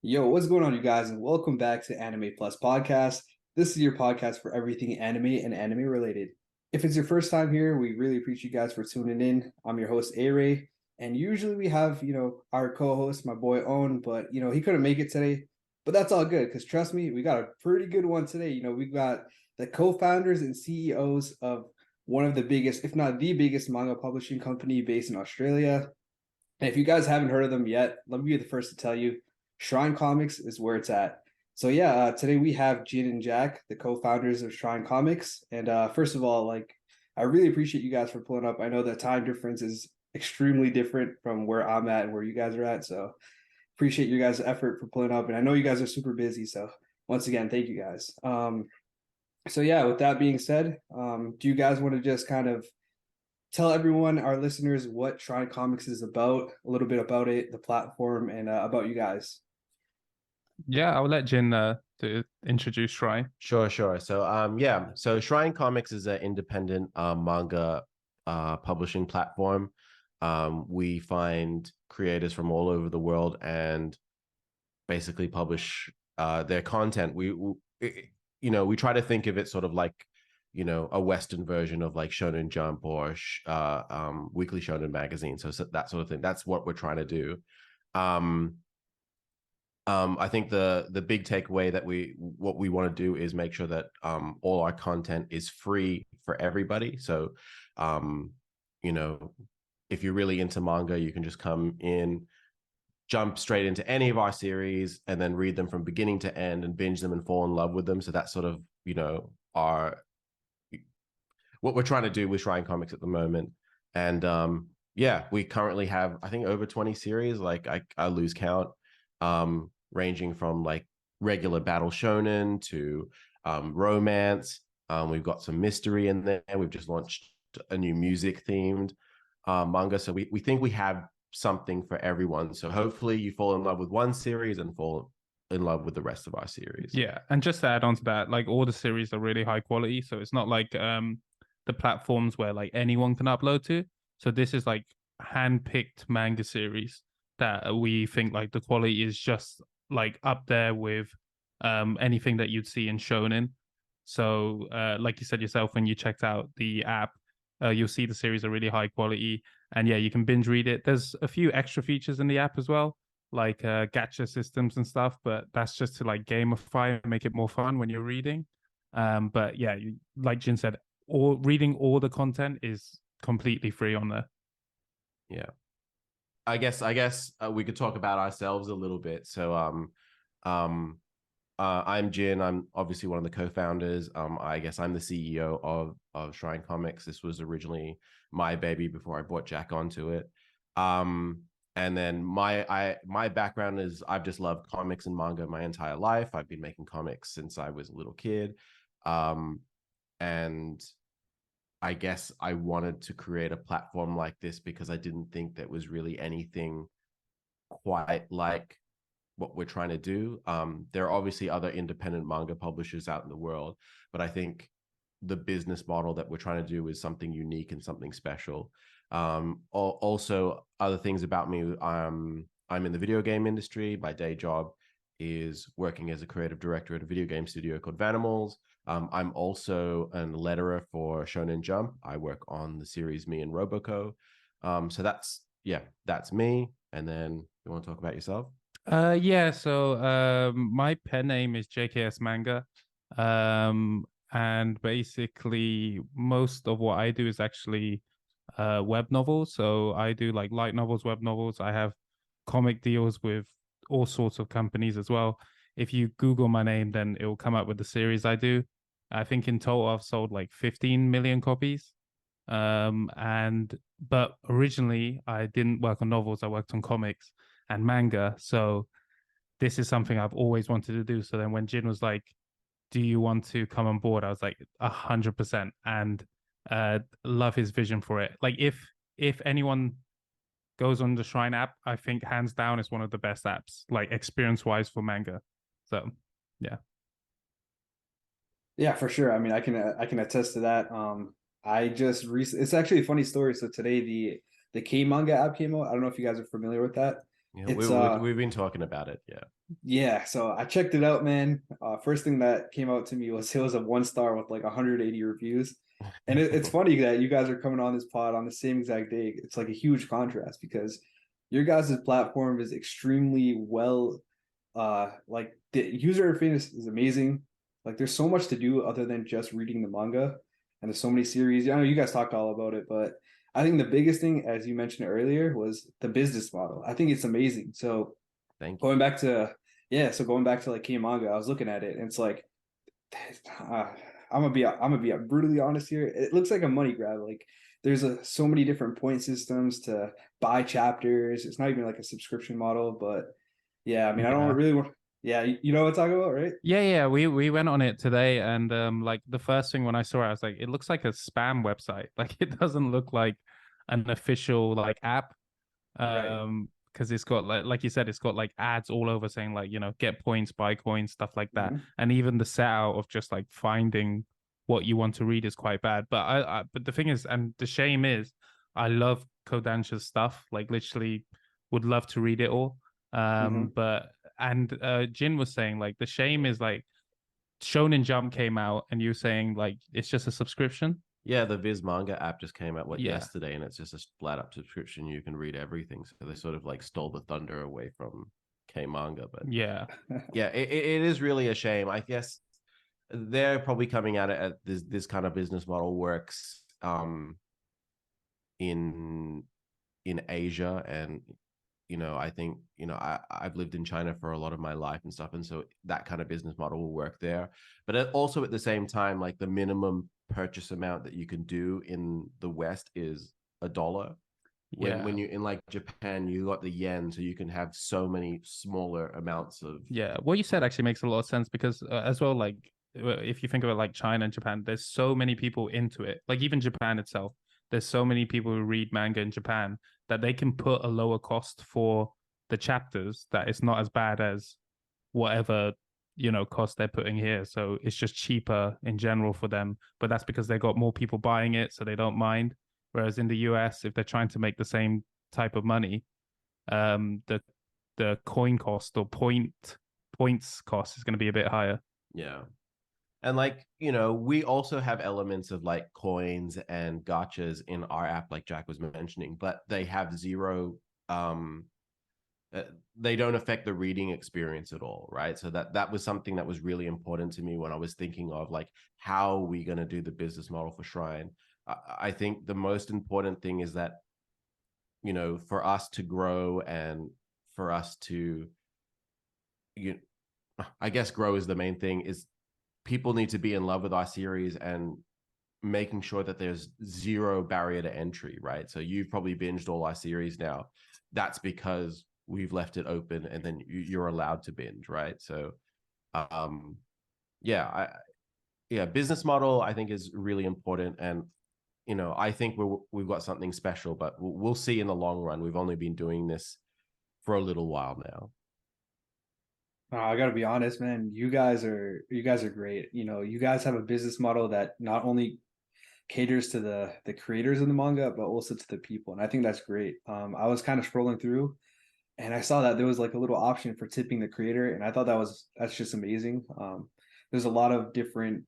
Yo, what's going on, you guys, and welcome back to Anime Plus Podcast. This is your podcast for everything anime and anime related. If it's your first time here, we really appreciate you guys for tuning in. I'm your host, Aray, and usually we have, our co-host, my boy Owen, but he couldn't make it today. But that's all good because trust me, we got a pretty good one today. We got the co-founders and CEOs of one of the biggest, if not the biggest, manga publishing company based in Australia. And if you guys haven't heard of them yet, let me be the first to tell you, Shrine Comics is where it's at. So yeah, today we have Jin and Jack, the co-founders of Shrine Comics. And first of all, I really appreciate you guys for pulling up. I know the time difference is extremely different from where I'm at and where you guys are at. So appreciate your guys' effort for pulling up. And I know you guys are super busy. So once again, thank you guys. So yeah, with that being said, do you guys want to just kind of tell everyone, our listeners, what Shrine Comics is about, a little bit about it, the platform, and about you guys? Yeah, I'll let Jin to introduce Shrine. Sure. So Shrine Comics is an independent manga publishing platform. We find creators from all over the world and basically publish their content. We try to think of it sort of like a Western version of like Shonen Jump or Weekly Shonen Magazine. So that sort of thing. That's what we're trying to do. I think the big takeaway that what we want to do is make sure that all our content is free for everybody. So, if you're really into manga, you can just come in, jump straight into any of our series, and then read them from beginning to end and binge them and fall in love with them. So that's sort of our what we're trying to do with Shrine Comics at the moment. And we currently have, I think, over 20 series. Like I lose count. Ranging from like regular battle shonen to romance. We've got some mystery in there. We've just launched a new music themed manga. So we think we have something for everyone. So hopefully you fall in love with one series and fall in love with the rest of our series. Yeah, and just to add on to that, like all the series are really high quality. So it's not like the platforms where like anyone can upload to. So this is like hand-picked manga series that we think like the quality is just like up there with anything that you'd see in shonen. So like you said yourself, when you checked out the app, you'll see the series are really high quality, and yeah, you can binge read it. There's a few extra features in the app as well, like gacha systems and stuff, but that's just to like gamify and make it more fun when you're reading. But yeah, like Jin said, reading all the content is completely free on there. Yeah. I guess we could talk about ourselves a little bit. So I'm Jin. I'm obviously one of the co-founders. I guess I'm the CEO of Shrine Comics. This was originally my baby before I brought Jack onto it. And then my background is I've just loved comics and manga my entire life. I've been making comics since I was a little kid. And I guess I wanted to create a platform like this because I didn't think there was really anything quite like what we're trying to do. There are obviously other independent manga publishers out in the world, but I think the business model that we're trying to do is something unique and something special. Also, other things about me, I'm in the video game industry. My day job is working as a creative director at a video game studio called Vanimals. I'm also a letterer for Shonen Jump. I work on the series Me and Roboco. So that's me. And then you want to talk about yourself? So my pen name is JKS Manga. And basically most of what I do is actually web novels. So I do like light novels, web novels. I have comic deals with all sorts of companies as well. If you Google my name, then it will come up with the series I do. I think in total I've sold like 15 million copies. But originally I didn't work on novels, I worked on comics and manga. So this is something I've always wanted to do. So then when Jin was like, do you want to come on board? I was like 100%, and love his vision for it. Like if anyone goes on the Shrine app, I think hands down it's one of the best apps, like experience wise for manga. So yeah. Yeah, for sure. I mean, I can attest to that. It's actually a funny story. So today the K Manga app came out. I don't know if you guys are familiar with that, Yeah, It's we've been talking about it. Yeah. Yeah, so I checked it out, man. First thing that came out to me was it was a 1 star with like 180 reviews. And it's funny that you guys are coming on this pod on the same exact day. It's like a huge contrast because your guys' platform is extremely well, like the user interface is amazing. Like there's so much to do other than just reading the manga. And there's so many series. I know you guys talked all about it, but I think the biggest thing, as you mentioned earlier, was the business model. I think it's amazing. So Thank you. going back to going back to like Manga, I was looking at it and it's like uh, I'm gonna be brutally honest here. It looks like a money grab. Like there's so many different point systems to buy chapters. It's not even like a subscription model, but yeah, I mean, I don't Yeah. really want. Yeah, you know what I'm talking about, right? Yeah, we went on it today, and like the first thing when I saw it, I was like, it looks like a spam website. Like it doesn't look like an official like app. Right. Because it's got like you said, it's got like ads all over saying like, you know, get points, buy coins, stuff like that. Mhm. And even the set out of just like finding what you want to read is quite bad. But but the thing is, and the shame is, I love Kodansha's stuff. Like literally, would love to read it all. Mhm. But and Jin was saying like the shame is like Shonen Jump came out, and you saying like it's just a subscription. Yeah, the Viz Manga app just came out Yeah, yesterday, and it's just a flat up subscription. You can read everything. So they sort of like stole the thunder away from K Manga. But yeah, yeah, it is really a shame. I guess they're probably coming at it at this kind of business model works in Asia, and I think I've lived in China for a lot of my life and stuff, and so that kind of business model will work there. But also at the same time, like the minimum purchase amount that you can do in the West is $1. When yeah. you in like Japan, you got the yen, so you can have so many smaller amounts of. Yeah, what you said actually makes a lot of sense because as well, like if you think of it like China and Japan, there's so many people into it. Like even Japan itself, there's so many people who read manga in Japan that they can put a lower cost for the chapters that it's not as bad as whatever cost they're putting here. So it's just cheaper in general for them. But that's because they got more people buying it, so they don't mind. Whereas in the US, if they're trying to make the same type of money, the coin cost or points cost is going to be a bit higher. Yeah. And like, we also have elements of like coins and gotchas in our app, like Jack was mentioning, but they have zero, they don't affect the reading experience at all, right? So that was something that was really important to me when I was thinking of like, how are we going to do the business model for Shrine? I think the most important thing is that, for us to grow and for us to, you, I guess grow is the main thing, is people need to be in love with our series and making sure that there's zero barrier to entry, right? So you've probably binged all our series now. That's because we've left it open and then you're allowed to binge, right? So um yeah, business model I think is really important, and I think we've got something special, but we'll see in the long run. We've only been doing this for a little while now. I gotta be honest, man. You guys are great. You guys have a business model that not only caters to the creators of the manga, but also to the people, and I think that's great. I was kind of scrolling through, and I saw that there was like a little option for tipping the creator, and I thought that's just amazing. There's a lot of different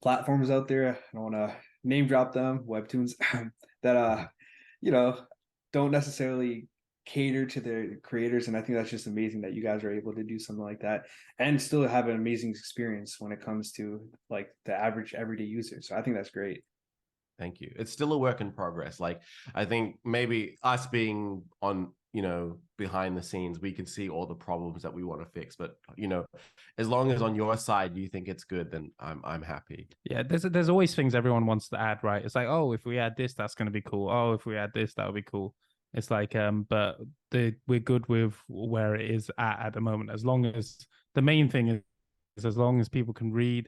platforms out there. I don't want to name drop them, webtoons that you know don't necessarily cater to their creators, and I think that's just amazing that you guys are able to do something like that and still have an amazing experience when it comes to like the average everyday user. So I think that's great. Thank you. It's still a work in progress. Like, I think maybe us being on, behind the scenes, we can see all the problems that we want to fix. But, as long as on your side you think it's good, then I'm happy. Yeah, there's always things everyone wants to add, right? It's like, oh, if we add this, that's going to be cool. Oh, if we add this, that would be cool. It's like, but we're good with where it is at the moment. As long as the main thing is as long as people can read,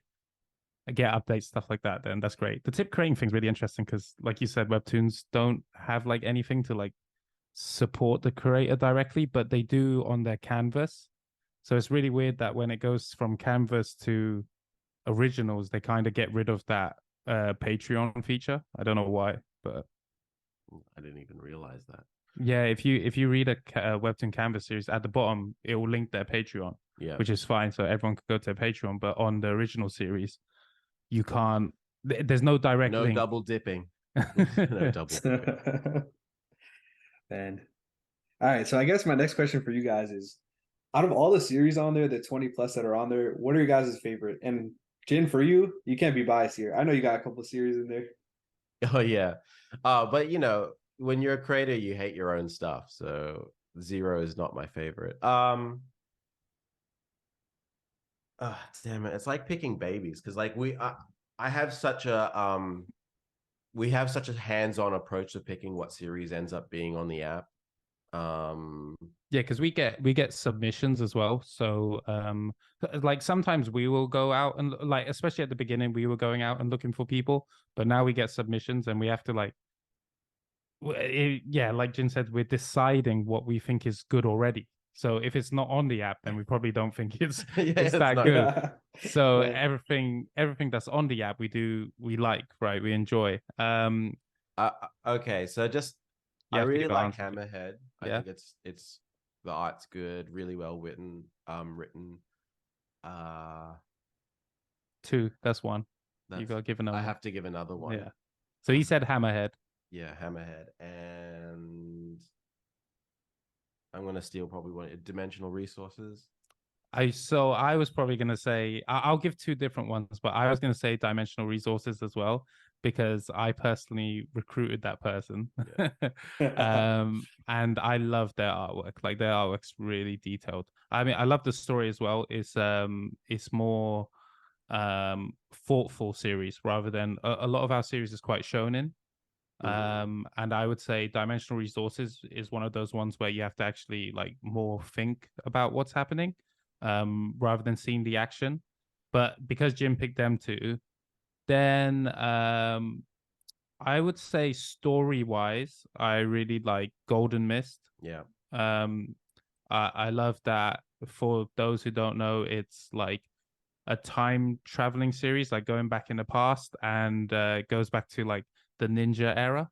get updates, stuff like that, then that's great. The tip creating thing's really interesting because, like you said, webtoons don't have like anything to like support the creator directly, but they do on their canvas. So it's really weird that when it goes from canvas to originals, they kind of get rid of that Patreon feature. I don't know why, but I didn't even realize that. Yeah, if you read a Webtoon Canvas series at the bottom, it will link their Patreon, Yeah. which is fine, so everyone can go to their Patreon. But on the original series, you can't. There's no direct No link. double dipping. No double dipping. And all right, so I guess my next question for you guys is, out of all the series on there, the 20 plus that are on there, what are your guys' favorite? And Jin, for you, you can't be biased here. I know you got a couple of series in there. Oh yeah. But you know, when you're a creator, you hate your own stuff. So Zero is not my favorite. Damn it. It's like picking babies because like I have such a we have such a hands-on approach to picking what series ends up being on the app. Yeah, because we get submissions as well. So like sometimes we will go out and like, especially at the beginning, we were going out and looking for people, but now we get submissions and we have to like yeah, like Jin said, we're deciding what we think is good already. So if it's not on the app, then we probably don't think it's yeah, it's that not good. So Yeah. everything that's on the app we like, right? We enjoy. Okay, so just You I have to really give an like answer. Hammerhead. I Yeah. think it's the art's good, really well written. Written. Uh, 2, that's 1. You that's got to give another I one. have to give another one. Yeah. So he said Hammerhead. Yeah, Hammerhead, and I'm gonna steal probably one Dimensional Resources. I was probably gonna say I'll give 2 different ones, but I was gonna say Dimensional Resources as well because I personally recruited that person. And I love their artwork. Like their artwork's really detailed. I mean, I love the story as well. It's more thoughtful series rather than a lot of our series is quite shonen. And I would say Dimensional Resources is one of those ones where you have to actually like more think about what's happening, rather than seeing the action. But because Jim picked them 2, then I would say story wise, I really like Golden Mist. Yeah. I love that. For those who don't know, it's like a time traveling series, like going back in the past, and it goes back to like the ninja era.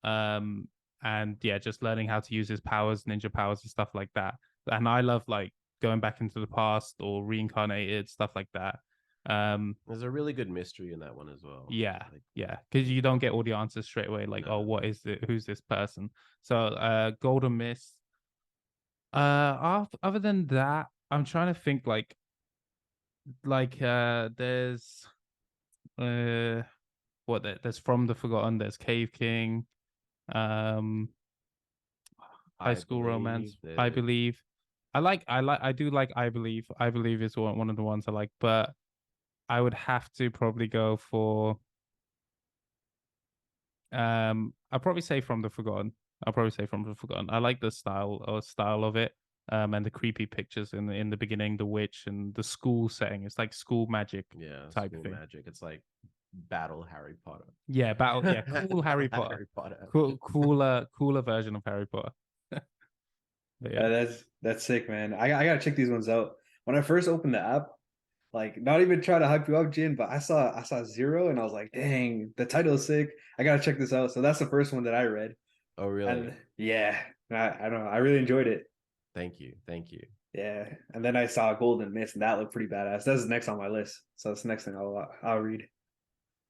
And yeah, just learning how to use his powers, ninja powers, and stuff like that. And I love like going back into the past or reincarnated stuff like that. There's a really good mystery in that one as well. Yeah, Like, yeah, because you don't get all the answers straight away. Like, oh, no. what is it? Who's this person? So, Golden Mist. Other than that, I'm trying to think there's there's From the Forgotten, there's Cave King, um, High I School believe Romance. I there's believe. I do like I Believe. I Believe is one of the ones I like, but I would have to probably go for I'll probably say From the Forgotten. I'll probably say From the Forgotten. I like the style of it. And the creepy pictures in the beginning, the witch and the school setting. It's like school magic type school thing. magic. It's like battle Harry Potter. Yeah, cool Harry Potter. Harry Potter. Cooler version of Harry Potter. But yeah. That's sick, man. I gotta check these ones out. When I first opened the app, like not even trying to hype you up, Jin, but I saw Zero and I was like, dang, the title is sick. I gotta check this out. So that's the first one that I read. Oh, really? And yeah, I don't know. I really enjoyed it. Thank you. Thank you. Yeah. And then I saw Golden Mist and that looked pretty badass. That's next on my list. So that's the next thing I'll read.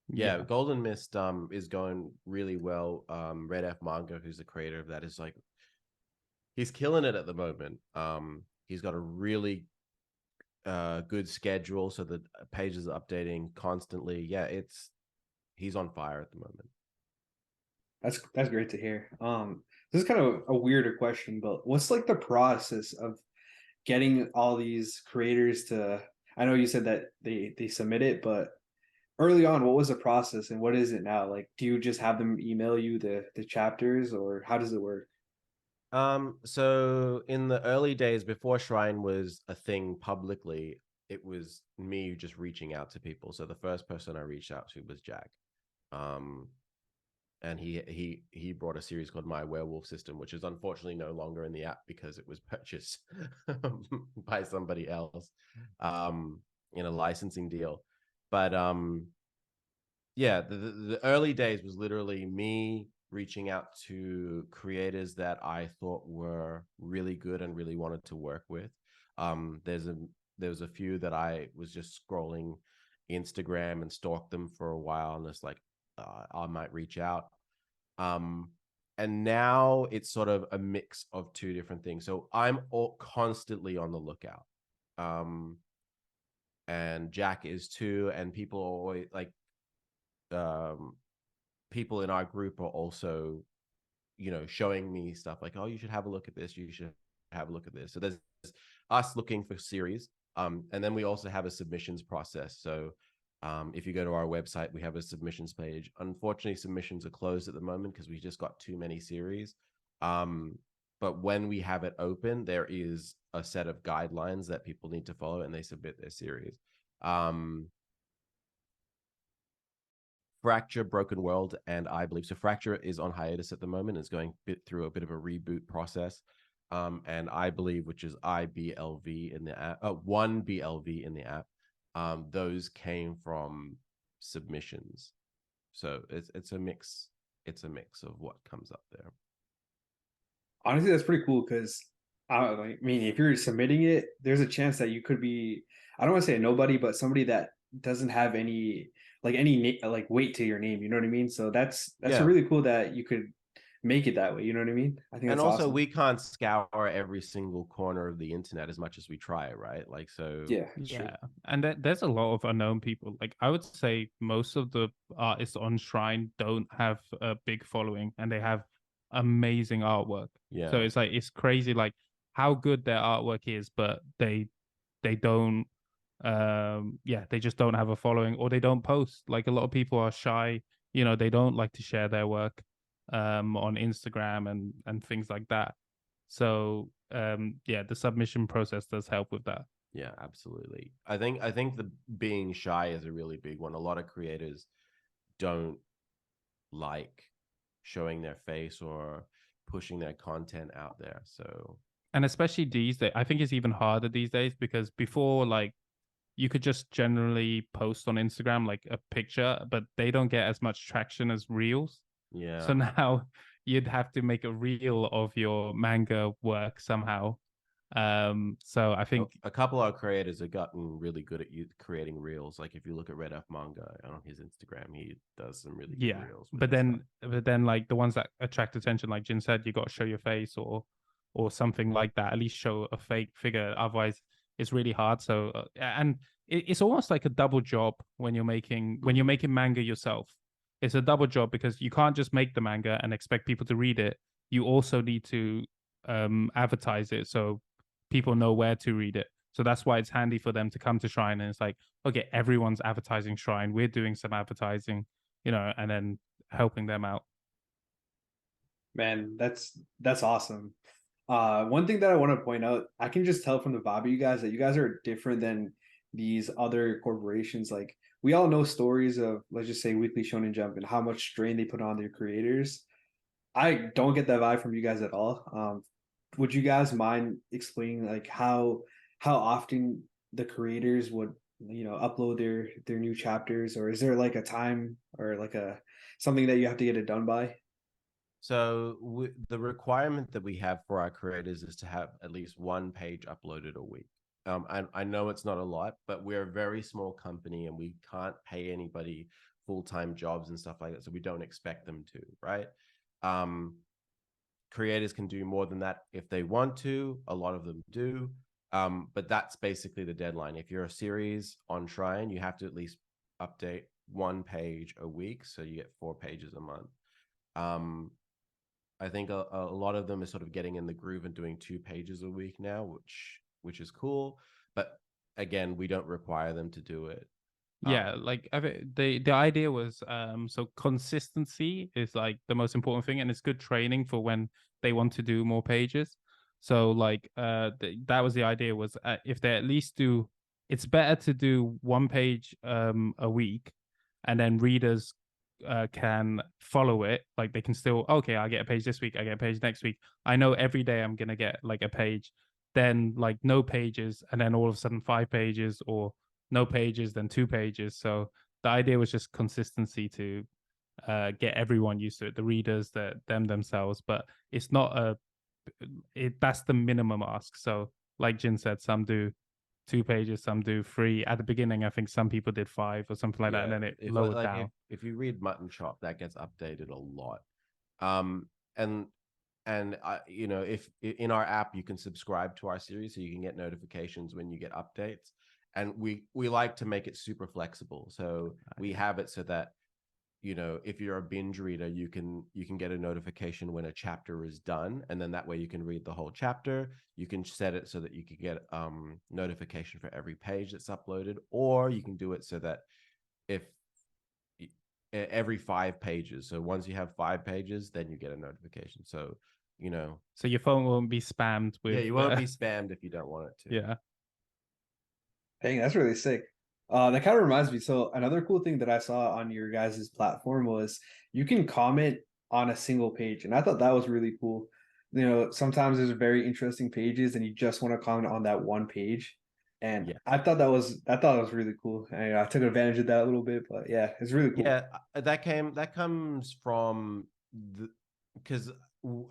Yeah, Golden Mist is going really well. Red F Manga, who's the creator of that, is like he's killing it at the moment. He's got a really good schedule, so the pages are updating constantly. Yeah, he's on fire at the moment. That's great to hear. This is kind of a weirder question, but what's like the process of getting all these creators to, I know you said that they submit it, but early on, what was the process and what is it now? Like, do you just have them email you the chapters or how does it work? So in the early days before Shrine was a thing publicly, it was me just reaching out to people. So the first person I reached out to was Jack. And he brought a series called My Werewolf System, which is unfortunately no longer in the app because it was purchased by somebody else in a licensing deal. But yeah, the early days was literally me reaching out to creators that I thought were really good and really wanted to work with. There was a few that I was just scrolling Instagram and stalked them for a while, and it's like I might reach out. And now it's sort of a mix of two different things. So I'm constantly on the lookout. And Jack is too, and people are always like, people in our group are also, showing me stuff like, oh, you should have a look at this, you should have a look at this. So there's us looking for series, and then we also have a submissions process. So if you go to our website, we have a submissions page. Unfortunately, submissions are closed at the moment because we just got too many series. But when we have it open, there is a set of guidelines that people need to follow, and they submit their series. Fracture, Broken World, and I believe so. Fracture is on hiatus at the moment. It's going through a bit of a reboot process. And I believe, which is IBLV in the app, one BLV in the app. Those came from submissions. So it's a mix. It's a mix of what comes up there. Honestly, that's pretty cool because I mean, if you're submitting it, there's a chance that you could be, I don't want to say a nobody, but somebody that doesn't have any weight to your name. You know what I mean? So that's really cool that you could make it that way. You know what I mean? I think that's and also awesome. We can't scour every single corner of the internet as much as we try, right? Like, so yeah, and there's a lot of unknown people. Like, I would say most of the artists on Shrine don't have a big following, and they have amazing artwork. Yeah. So it's like, it's crazy, like how good their artwork is, but they don't they just don't have a following, or they don't post. Like, a lot of people are shy, they don't like to share their work on Instagram and things like that. So the submission process does help with that. Yeah, absolutely. I think the being shy is a really big one. A lot of creators don't like showing their face or pushing their content out there. So, and especially these days, I think it's even harder these days, because before, like, you could just generally post on Instagram like a picture, but they don't get as much traction as reels. yeah. So now you'd have to make a reel of your manga work somehow. So I think a couple of creators have gotten really good at creating reels. Like, if you look at Red F Manga on his Instagram, he does some really good reels. But then like the ones that attract attention, like Jin said, you got to show your face or something like that. At least show a fake figure. Otherwise, it's really hard. So and it's almost like a double job when you're making manga yourself. It's a double job because you can't just make the manga and expect people to read it. You also need to advertise it so people know where to read it. So that's why it's handy for them to come to Shrine, and it's like, okay, everyone's advertising Shrine. We're doing some advertising, and then helping them out. Man, that's awesome. One thing that I want to point out, I can just tell from the vibe of you guys that you guys are different than these other corporations. Like, we all know stories of, let's just say, Weekly Shonen Jump and how much strain they put on their creators. I don't get that vibe from you guys at all. Would you guys mind explaining like how often the creators would upload their new chapters, or is there like a time or like a something that you have to get it done by? So the requirement that we have for our creators is to have at least one page uploaded a week. I know it's not a lot, but we're a very small company and we can't pay anybody full-time jobs and stuff like that. So we don't expect them to, right? Creators can do more than that if they want to. A lot of them do. But that's basically the deadline. If you're a series on Shrine, you have to at least update one page a week. So you get 4 pages a month. I think a lot of them are sort of getting in the groove and doing 2 pages a week now, which is cool. But again, we don't require them to do it. Yeah, like the idea was so consistency is like the most important thing, and it's good training for when they want to do more pages. So like that was the idea, was if they at least do, it's better to do 1 page a week, and then readers can follow it. Like, they can still, okay, I get a page this week, I get a page next week, I know every day I'm gonna get like a page. Then like no pages, and then all of a sudden 5 pages, or no pages then 2 pages. So the idea was just consistency to get everyone used to it, the readers, them themselves. But it's not that's the minimum ask. So like Jin said, some do 2 pages, some do 3. At the beginning, I think some people did 5 or something like that, and then it lowered down. If you read Mutton Chop, that gets updated a lot. And if in our app you can subscribe to our series, so you can get notifications when you get updates. And we like to make it super flexible, so we have it so that if you're a binge reader, you can get a notification when a chapter is done, and then that way you can read the whole chapter. You can set it so that you can get notification for every page that's uploaded, or you can do it so that if every 5 pages, so once you have 5 pages, then you get a notification. So so your phone won't be spammed with you won't be spammed if you don't want it to. Yeah. Dang, that's really sick. That kind of reminds me. So another cool thing that I saw on your guys' platform was you can comment on a single page, and I thought that was really cool. Sometimes there's very interesting pages, and you just want to comment on that one page. And I thought that was really cool. And I took advantage of that a little bit, but yeah, it's really cool. Yeah, that comes from because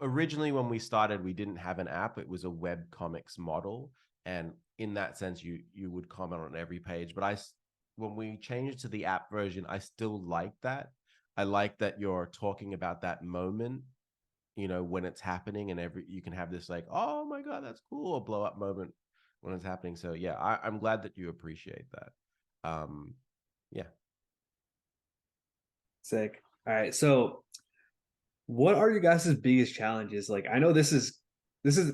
originally when we started, we didn't have an app. It was a web comics model, and in that sense, you would comment on every page. But when we changed to the app version, I still like that. I like that you're talking about that moment, when it's happening, and you can have this like, oh my god, that's cool, a blow up moment when it's happening. So yeah, I'm glad that you appreciate that. Yeah. Sick. All right. So what are you guys' biggest challenges? Like, I know this is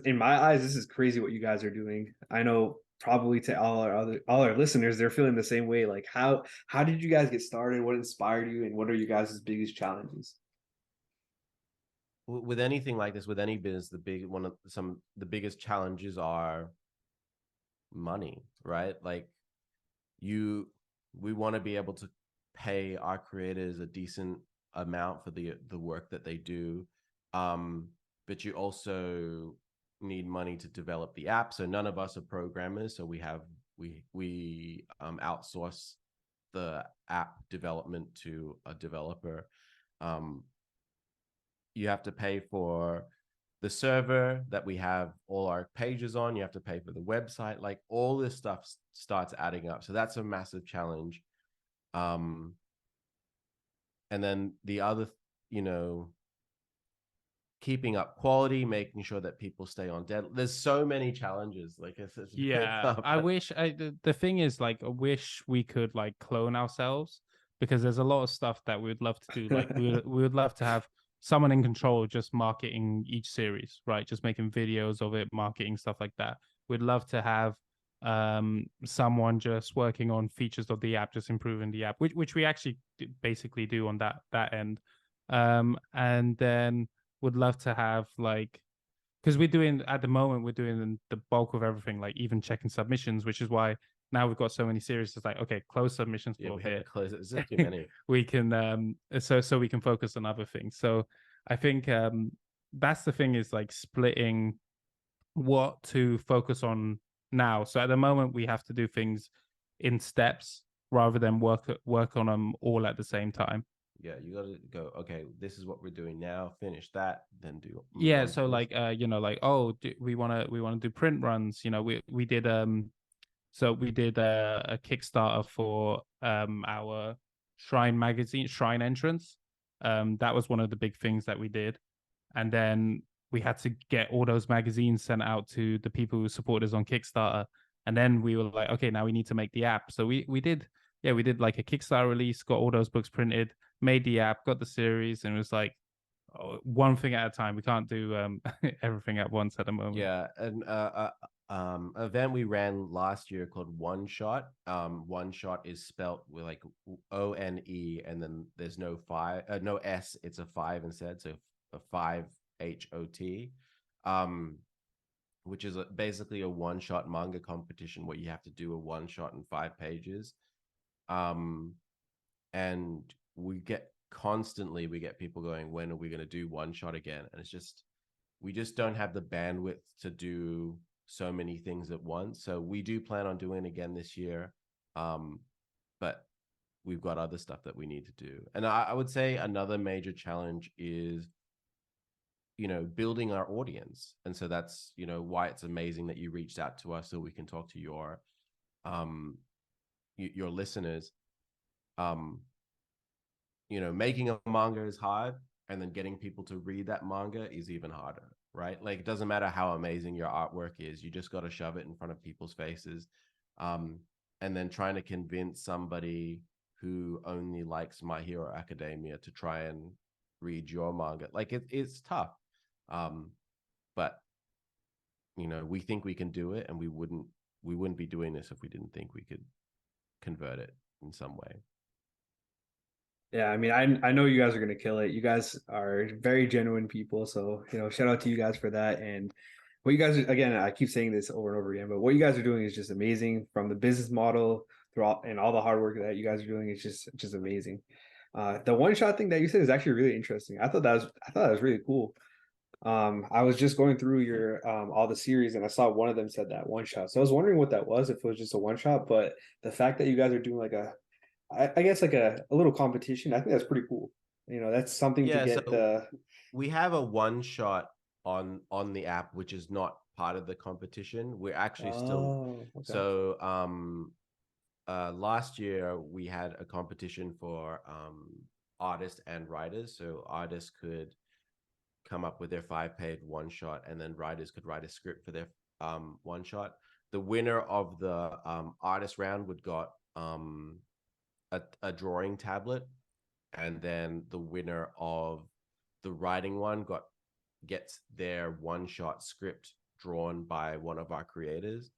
in my eyes, this is crazy what you guys are doing. I know probably to all our listeners, they're feeling the same way. Like, how did you guys get started? What inspired you, and what are you guys' biggest challenges? With anything like this, with any business, the biggest challenges are money, right? Like we want to be able to pay our creators a decent amount for the work that they do, but you also need money to develop the app. So none of us are programmers, so we outsource the app development to a developer. You have to pay for the server that we have all our pages on. You have to pay for the website. Like all this stuff starts adding up. So that's a massive challenge. And then the other, keeping up quality, making sure that people stay on dead. There's so many challenges. Like it's yeah, I wish the thing is, like, I wish we could like clone ourselves, because there's a lot of stuff that we would love to do. Like we would love to have someone in control just marketing each series, right? Just making videos of it, marketing stuff like that. We'd love to have someone just working on features of the app, just improving the app, which we actually basically do on that end. And then would love to have, like, because at the moment we're doing the bulk of everything, like even checking submissions, which is why now we've got so many series. It's like, okay, close submissions for here. Close it. It's too many. We can so we can focus on other things. So I think that's the thing, is like splitting what to focus on now. So at the moment we have to do things in steps rather than work on them all at the same time. Yeah, you got to go, okay, this is what we're doing now, finish that, then do. Yeah, so like like, oh, we want to do print runs. We did we did a Kickstarter for our Shrine magazine, Shrine entrance. That was one of the big things that we did. And then we had to get all those magazines sent out to the people who support us on Kickstarter. And then we were like, okay, now we need to make the app. So we did like a Kickstarter release, got all those books printed, made the app, got the series, and it was like, one thing at a time. We can't do everything at once at the moment. Yeah, and event we ran last year called One Shot. One Shot is spelt with like ONE, and then there's no S. It's a 5 instead, so a 5HOT. Which is basically a one-shot manga competition where you have to do a one-shot in 5 pages. And we get people going, when are we going to do one shot again? And we just don't have the bandwidth to do so many things at once. So we do plan on doing it again this year. But we've got other stuff that we need to do. And I would say another major challenge is, building our audience. And so that's, why it's amazing that you reached out to us so we can talk to your listeners. Making a manga is hard, and then getting people to read that manga is even harder, right? Like, it doesn't matter how amazing your artwork is, you just got to shove it in front of people's faces. And then trying to convince somebody who only likes My Hero Academia to try and read your manga, like it's tough. But we think we can do it, and we wouldn't be doing this if we didn't think we could convert it in some way. Yeah, I mean, I know you guys are gonna kill it. You guys are very genuine people, so shout out to you guys for that. And what you guys again, I keep saying this over and over again, but what you guys are doing is just amazing. From the business model throughout and all the hard work that you guys are doing, it's just amazing. The one shot thing that you said is actually really interesting. I thought that was really cool. I was just going through your all the series, and I saw one of them said that one shot. So I was wondering what that was, if it was just a one shot. But the fact that you guys are doing like I guess like a little competition, I think that's pretty cool. That's something to get the. We have a one shot on the app, which is not part of the competition. We're actually still Okay. So last year we had a competition for artists and writers. So artists could come up with their 5-page one shot, and then writers could write a script for their one shot. The winner of the artist round would got a drawing tablet, and then the winner of the writing one gets their one shot script drawn by one of our creators.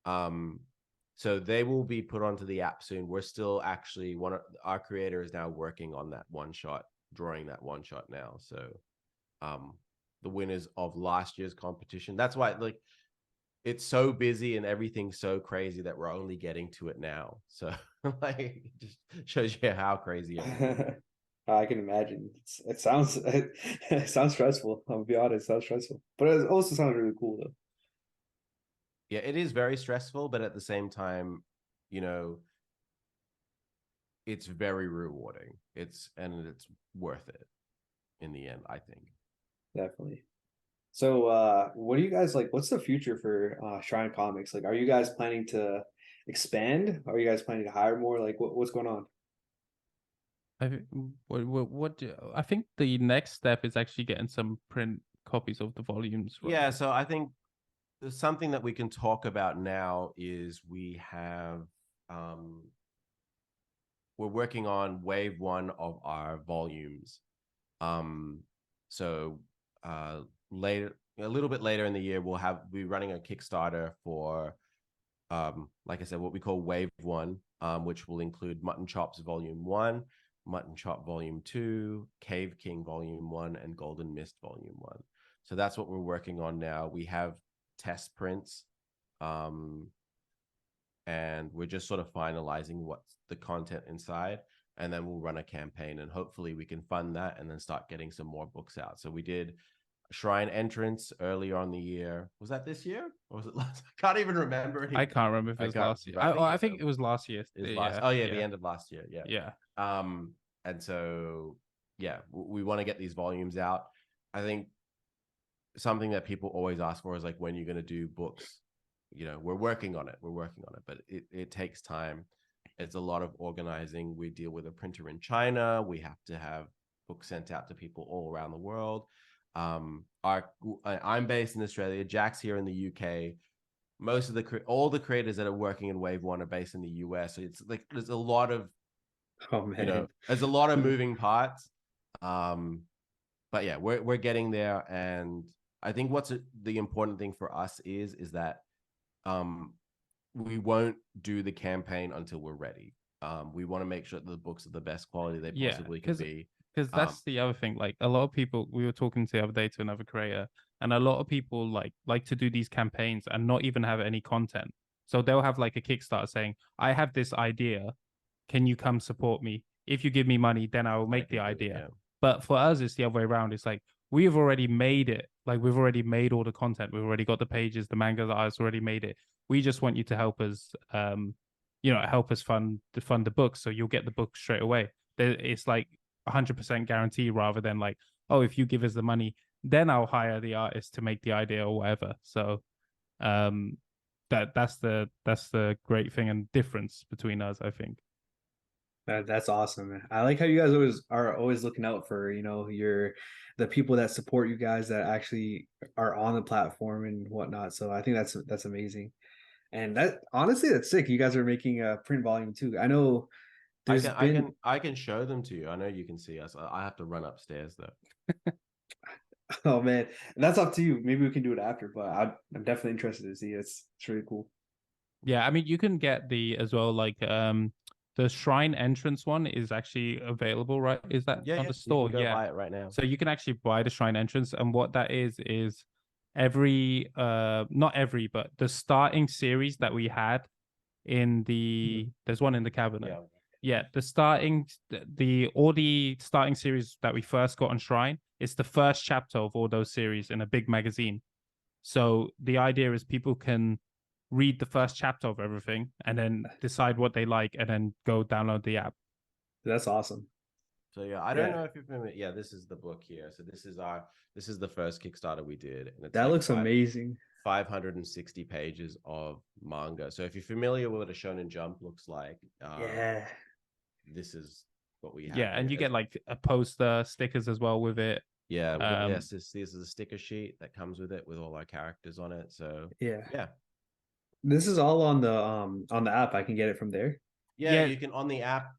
So they will be put onto the app soon. We're still actually our creator is now working on that one shot, drawing that one shot now. So the winners of last year's competition, that's why it's so busy and everything's so crazy that we're only getting to it now. So it just shows you how crazy it is. I can imagine. It sounds stressful. I'll be honest, it sounds stressful, but it also sounds really cool though. Yeah, it is very stressful, but at the same time, it's very rewarding. It's worth it in the end, I think. Definitely. So what do you guys like? What's the future for Shrine Comics? Like, are you guys planning to expand? Are you guys planning to hire more? Like, what's going on? I think the next step is actually getting some print copies of the volumes. Right? Yeah, so I think there's something that we can talk about now is we have we're working on wave 1 of our volumes. So later, a little bit later in the year, we'll be running a Kickstarter for like I said, what we call wave 1, which will include Mutton Chops Volume 1, Mutton Chop Volume 2, Cave King Volume 1, and Golden Mist Volume 1. So that's what we're working on now. We have test prints, and we're just sort of finalizing what's the content inside, and then we'll run a campaign, and hopefully we can fund that and then start getting some more books out. So we did Shrine Entrance earlier on the year. Was that this year or was it last? I can't even remember anymore. I can't remember if it was last year. I think it was last year. The end of last year. Yeah. And so we want to get these volumes out. I think something that people always ask for is like, when you're going to do books. We're working on it, but it takes time. It's a lot of organizing. We deal with a printer in China. We have to have books sent out to people all around the world. I'm based in Australia. Jack's here in the UK. Most of all the creators that are working in Wave 1 are based in the US. So it's like there's a lot of there's a lot of moving parts. But yeah, we're getting there, and I think what's the important thing for us is that we won't do the campaign until we're ready. We want to make sure that the books are the best quality they possibly can be. Because that's the other thing. Like, a lot of people, we were talking the other day to another creator, and a lot of people like to do these campaigns and not even have any content. So they'll have like a Kickstarter saying, I have this idea. Can you come support me? If you give me money, then I will make the idea. Yeah. But for us, it's the other way around. It's like, we've already made it. Like, we've already made all the content. We've already got the pages, the manga that I've already made it. We just want you to help us help us fund the book, so you'll get the book straight away. It's like 100% guarantee, rather than like, oh, if you give us the money, then I'll hire the artist to make the idea or whatever. So that's the great thing and difference between us, I think. That's awesome, man. I like how you guys always looking out for, the people that support you guys, that actually are on the platform and whatnot. So I think that's amazing. And that, honestly, that's sick. You guys are making a print volume too. I know I can show them to you. I know you can see us. I have to run upstairs though. Oh man, that's up to you. Maybe we can do it after, but I'm definitely interested to see it. It's really cool. Yeah, I mean, you can get the as well, like the shrine entrance one is actually available, right? Is that on the store? You can go buy it right now. So you can actually buy the shrine entrance, and what that is every not every, but the starting series that we had in the there's one in the cabinet. Yeah, the starting series that we first got on Shrine, it's the first chapter of all those series in a big magazine. So the idea is people can read the first chapter of everything and then decide what they like and then go download the app. That's awesome. So yeah, I don't know if you've been. Yeah, this is the book here. So this is the first Kickstarter we did, and it's that looks amazing. 560 pages of manga. So if you're familiar with what a Shonen Jump looks like, this is what we have. Yeah, and you get like a poster, stickers as well with it. Yeah, yes, this is a sticker sheet that comes with it with all our characters on it. So yeah. This is all on the app. I can get it from there. Yeah, you can on the app.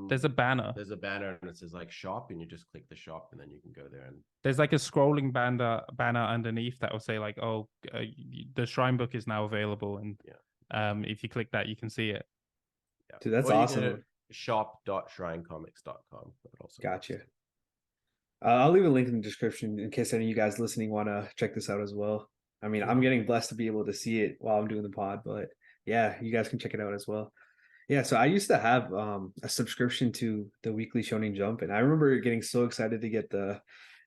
There's a banner. There's a banner and it says like shop, and you just click the shop, and then you can go there. And there's like a scrolling banner underneath that will say like, oh, the Shrine book is now available, and if you click that, you can see it. Yeah. Dude, that's awesome. Shop.shrinecomics.com. Gotcha. I'll leave a link in the description in case any of you guys listening want to check this out as well. I mean, I'm getting blessed to be able to see it while I'm doing the pod, but yeah, you guys can check it out as well. Yeah, so I used to have a subscription to the weekly Shonen Jump, and I remember getting so excited to get the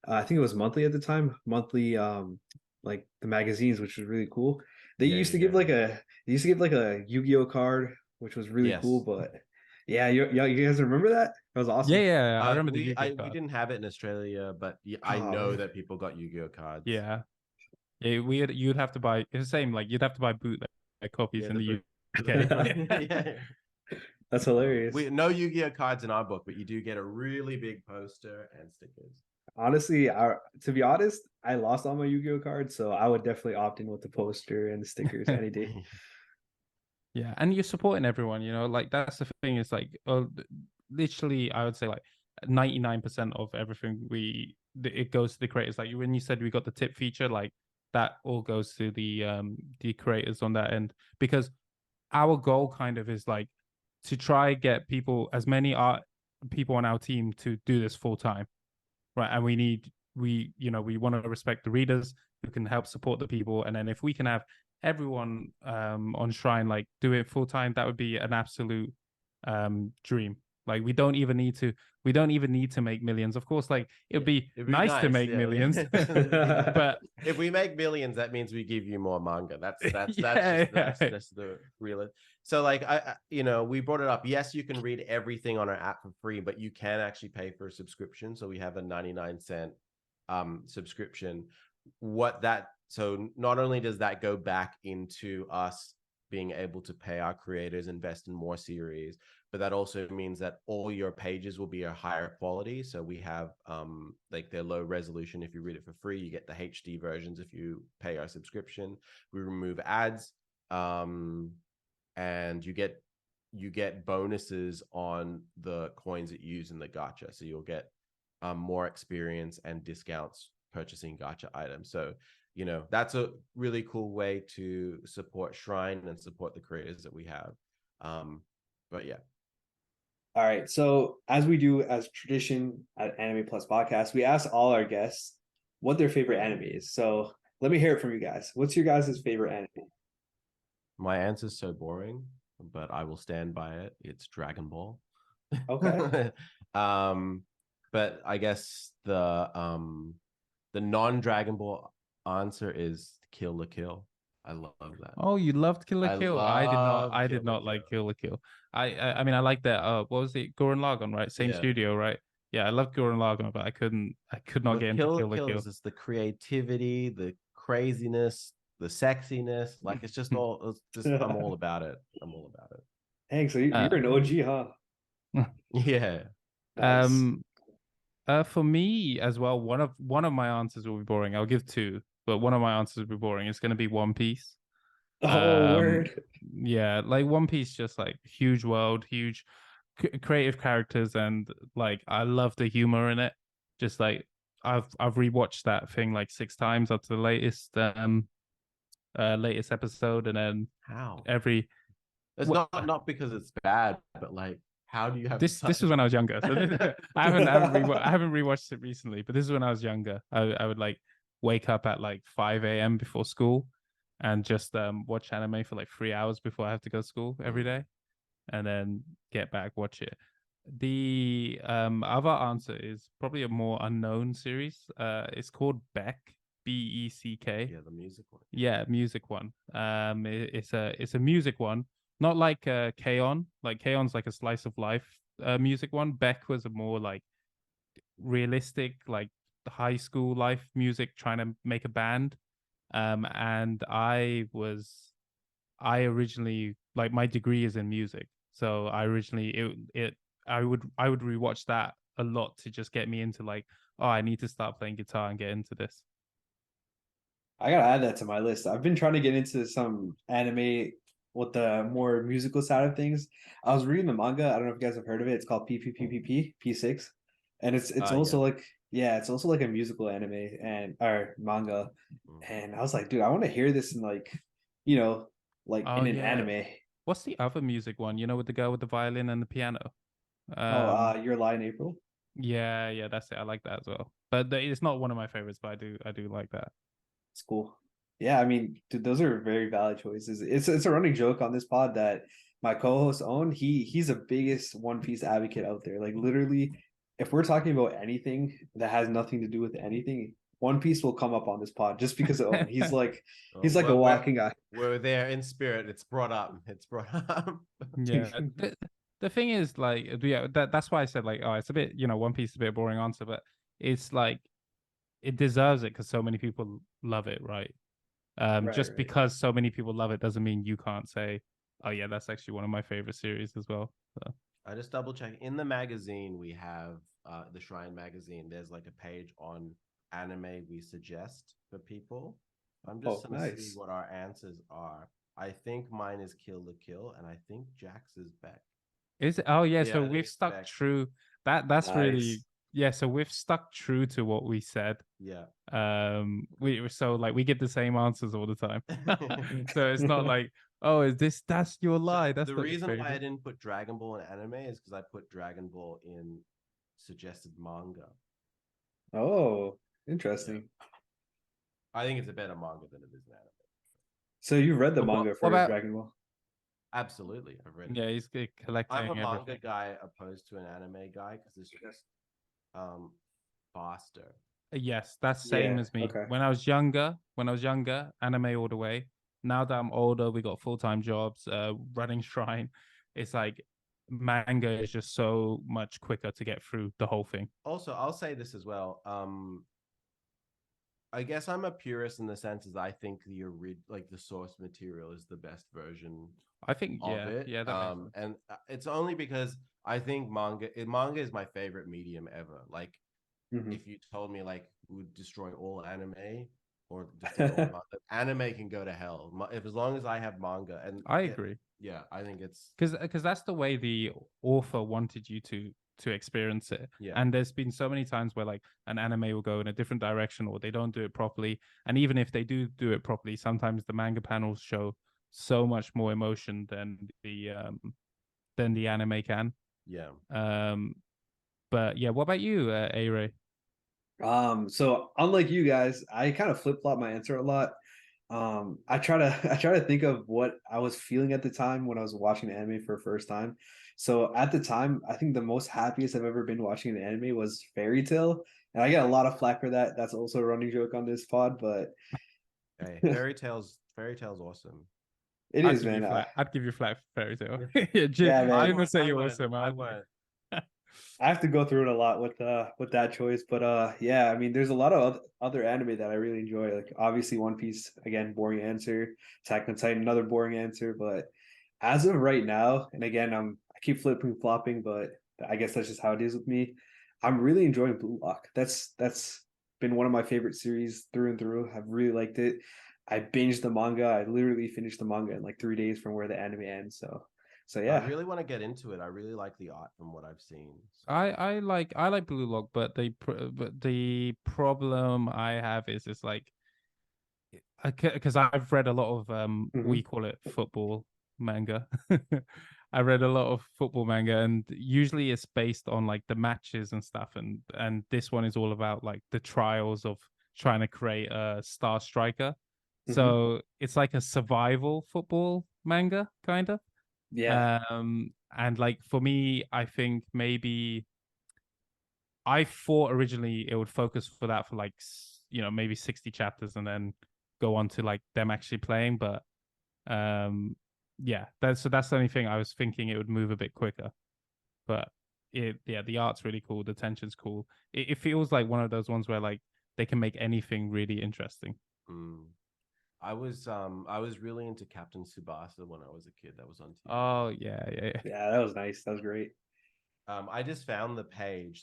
I think it was monthly at the time, like the magazines, which was really cool. They used to give like a Yu-Gi-Oh card, which was really cool, but yeah, you guys remember that? That was awesome. Yeah, I remember the Yu-Gi-Oh card. We didn't have it in Australia, but I know that people got Yu-Gi-Oh cards. Yeah, you'd have to buy. It's the same. Like you'd have to buy bootleg copies in the UK. That's hilarious. No Yu-Gi-Oh cards in our book, but you do get a really big poster and stickers. Honestly, to be honest, I lost all my Yu-Gi-Oh cards, so I would definitely opt in with the poster and the stickers any day. Yeah, and you're supporting everyone, like that's the thing. It's like, literally, I would say like 99% of everything it goes to the creators. Like when you said we got the tip feature, like that all goes to the creators on that end, because our goal kind of is like to try get as many people on our team to do this full time, right? And we want to respect the readers who can help support the people, and then if we can have everyone on Shrine like do it full time, that would be an absolute dream. Like we don't even need to make millions. Of course, like it'd be nice to make millions. But if we make millions, that means we give you more manga. That's the real. So like we brought it up. Yes, you can read everything on our app for free, but you can actually pay for a subscription. So we have a 99-cent subscription. So not only does that go back into us being able to pay our creators, invest in more series, but that also means that all your pages will be a higher quality. So we have like they're low resolution. If you read it for free, you get the HD versions. If you pay our subscription, we remove ads, and you get bonuses on the coins that you use in the gacha. So you'll get more experience and discounts purchasing gacha items. So that's a really cool way to support Shrine and support the creators that we have. But yeah. All right. So as we do as tradition at Anime Plus Podcast, we ask all our guests what their favorite anime is. So let me hear it from you guys. What's your guys' favorite anime? My answer is so boring, but I will stand by it. It's Dragon Ball. Okay. But I guess the non-Dragon Ball answer is Kill la Kill. I love that. Oh, you loved Kill la I Kill. I did not. love I Kill did la not like Kill. Kill la Kill. I mean, I like that. What was it? Gurren Lagann, right? Same Yeah. studio, right? Yeah, I love Gurren Lagann, but I could not With get into Kill la Kill la Kill Kill. is just the creativity, the craziness, the sexiness. Like it's just all. It's just I'm all about it. I'm all about it. Hank, so you're an OG, huh? Yeah. Nice. For me as well, one of my answers will be boring. I'll give two, but one of my answers will be boring. It's going to be One Piece. Oh, word. Yeah, like One Piece, just like huge world, huge creative characters, and like I love the humor in it. Just like I've rewatched that thing like 6 times up to the latest episode, and then How? every It's not because it's bad, but like, how do you have this was when I was younger. So I haven't rewatched it recently, but this is when I was younger. I would like wake up at like 5 a.m. before school and just watch anime for like 3 hours before I have to go to school every day, and then get back, watch it. The other answer is probably a more unknown series. It's called Beck, Beck. Yeah, the music one. Yeah, music one. It's a music one, not like K-On! Like K-On's like a slice of life music one. Beck was a more like realistic, like high school life music, trying to make a band. And I originally, like, my degree is in music, so I originally I would rewatch that a lot to just get me into like, oh, I need to start playing guitar and get into this. I gotta add that to my list. I've been trying to get into some anime with the more musical side of things. I was reading the manga. I don't know if you guys have heard of it. It's called P6, and it's also Yeah. like, yeah, it's also like a musical anime and or manga. And I was like, dude, I want to hear this in like, you know, like Oh in an yeah. anime. What's the other music one? You know, with the girl with the violin and the piano. Oh, Um, Your Lie in April. yeah, that's it. I like that as well. But it's not one of my favorites, but I do like that. It's cool. Yeah, I mean, dude, those are very valid choices. It's a running joke on this pod that my co-host Owen, he's the biggest One Piece advocate out there. Like literally, if we're talking about anything that has nothing to do with anything, One Piece will come up on this pod just because of Owen. He's like a walking guy. We're there in spirit. It's brought up. It's brought up. Yeah. The thing is, like, yeah, that's why I said like, oh, it's a bit, One Piece is a bit boring answer, but it's like it deserves it because so many people love it, right? Just Right. because so many people love it doesn't mean you can't say, oh yeah, that's actually one of my favorite series as well. So. I just double check. In the magazine, we have the Shrine magazine. There's like a page on anime we suggest for people. I'm just gonna see what our answers are. I think mine is Kill la Kill, and I think Jax is Beck. Is it? Oh yeah, Yeah, so we've stuck Beck. true. That's really, yeah. So we've stuck true to what we said. Yeah. We get the same answers all the time. So it's not like, oh, that's your lie. That's the not reason why I didn't put Dragon Ball in anime is because I put Dragon Ball in suggested manga. Oh, interesting. I think it's a better manga than it is an anime. So you've read the manga for Dragon Ball? Absolutely, I've read it. Yeah, he's collecting. I'm a manga everything. guy opposed to an anime guy because it's just faster. Yes, that's same as me. Okay. When I was younger, anime all the way. Now that I'm older, we got full-time jobs, running Shrine. It's like manga is just so much quicker to get through the whole thing. Also, I'll say this as well. I guess I'm a purist in the sense that I think the source material is the best version. I think of it. And it's only because I think manga is my favorite medium ever. Like, if you told me like we would destroy all anime or destroy all manga, anime can go to hell. As long as I have manga, and I agree. Yeah, I think it's because that's the way the author wanted you to experience it. Yeah. And there's been so many times where like an anime will go in a different direction or they don't do it properly. And even if they do it properly, sometimes the manga panels show so much more emotion than the anime can. Yeah. But yeah, what about you, Aray? So unlike you guys, I kind of flip-flop my answer a lot. I try to think of what I was feeling at the time when I was watching anime for the first time. So at the time, I think the most happiest I've ever been watching an anime was Fairy Tail, and I get a lot of flack for that. That's also a running joke on this pod, but Hey, fairy tale's awesome. It I'd is, give you man. flat. I'd give you flat for fairy tale. Yeah, Yeah, man. Jim would say I you're won't. awesome. I won't. I have to go through it a lot with that choice, but yeah, I mean, there's a lot of other anime that I really enjoy. Like obviously One Piece, again, boring answer. Attack on Titan, another boring answer. But as of right now, and again, I keep flipping flopping, but I guess that's just how it is with me. I'm really enjoying Blue Lock. That's been one of my favorite series through and through. I've really liked it. I binged the manga. I literally finished the manga in like 3 days from where the anime ends. So I yeah. really want to get into it. I really like the art from what I've seen. So. I like Blue Lock, but the problem I have is it's like because I've read a lot of we Mhm. call it football manga. I read a lot of football manga, and usually it's based on like the matches and stuff, and this one is all about like the trials of trying to create a star striker. Mhm. So it's like a survival football manga, kind of. Yeah. And like for me, I think maybe I thought originally it would focus for that for like maybe 60 chapters and then go on to like them actually playing, but yeah, that's the only thing I was thinking it would move a bit quicker. But the art's really cool, the tension's cool. It feels like one of those ones where like they can make anything really interesting. Mm. I was really into Captain Tsubasa when I was a kid. That was on TV. Oh yeah. Yeah, that was nice. That was great. I just found the page.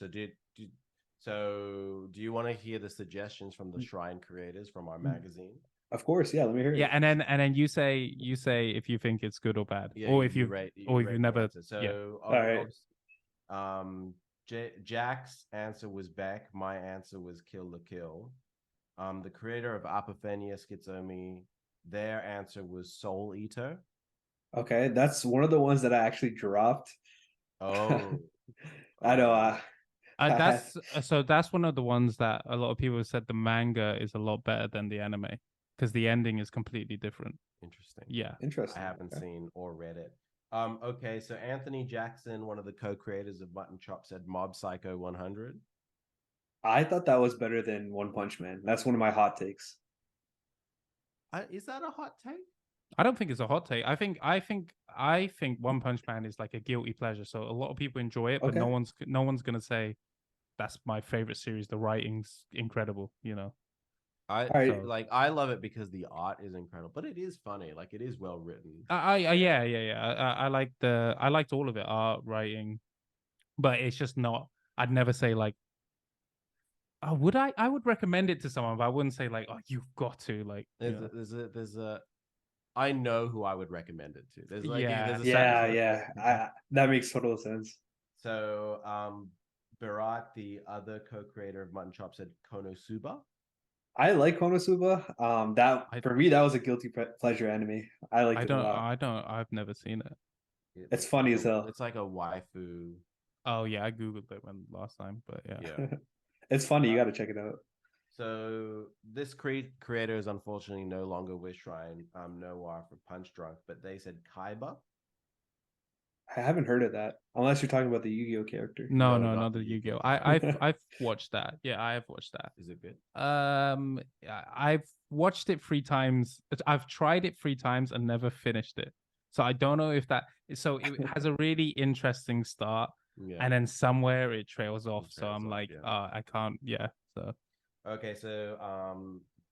So do you want to hear the suggestions from the Shrine creators from our magazine? Of course, yeah. Let me hear Yeah, it. and then you say if you think it's good or bad, Yeah, or if you you've rate the never. answer. Yeah. So All right. Jack's answer was Beck. My answer was Kill the Kill. The creator of Apophenia Schizomi, their answer was Soul Eater. Okay, that's one of the ones that I actually dropped. Oh, I know. oh, I had That's one of the ones that a lot of people said the manga is a lot better than the anime because the ending is completely different. interesting. Yeah. I interesting. haven't Okay. seen or read it. Okay, so Anthony Jackson, one of the co-creators of Mutton Chop, said Mob Psycho 100. I thought that was better than One Punch Man. That's one of my hot takes. Is that a hot take? I don't think it's a hot take. I think One Punch Man is like a guilty pleasure. So a lot of people enjoy it, but Okay. no one's gonna say that's my favorite series. The writing's incredible, you know. I All right. So I love it because the art is incredible, but it is funny. Like it is well written. yeah. I liked all of it, art, writing, but it's just not. I'd never say like, oh, would I? I would recommend it to someone, but I wouldn't say like, oh, you've got to like, you know. There's a I know who I would recommend it to. Yeah, There's a certain Yeah, sort of yeah. That makes total sense. so Barat, the other co-creator of Mutton Chop, said Konosuba. I like Konosuba. That I for me, that was a guilty pleasure anime. I liked I it a don't lot. I don't I've never seen it. It's funny as hell. It's like a waifu. Oh yeah, I googled it when last time, but yeah. Yeah. It's funny. You Uh, got to check it out. so this creator is unfortunately no longer with Shrine Noir for Punch Drunk, but they said Kaiba. I haven't heard of that unless you're talking about the Yu-Gi-Oh character. No, No, no, not not the the Yu-Gi-Oh. Yu-Gi-Oh I've watched that. Yeah, I have watched that. Is it good? I've watched it 3 times. I've tried it 3 times and never finished it. So I don't know if that. So it has a really interesting start, Yeah. and then somewhere it trails off. So trails I'm off, like, yeah. I can't. Yeah. So Okay, so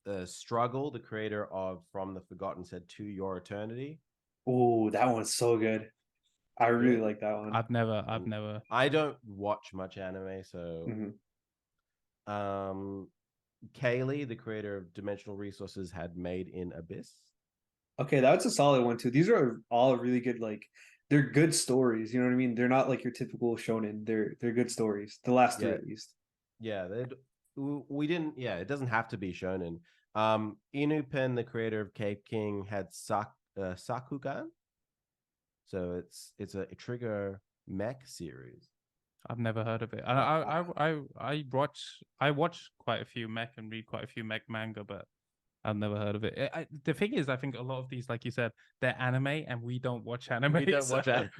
the Struggle, the creator of From the Forgotten, said To Your Eternity. Oh, that one's so good. I really Good. like that one. I've never. I don't watch much anime, so Mhm. Kaylee, the creator of Dimensional Resources, had Made in Abyss. Okay, that's a solid one too. These are all really good. Like they're good stories. You know what I mean? They're not like your typical shonen. They're good stories. The last three Yeah, at least. yeah. We didn't. Yeah, it doesn't have to be shonen. Inu Pen, the creator of Cave King, had Sakugan. So it's a trigger mech series. I've never heard of it. And I watch quite a few mech and read quite a few mech manga, but I've never heard of it. The thing is, I think a lot of these, like you said, they're anime, and we don't watch anime. We don't watch anime.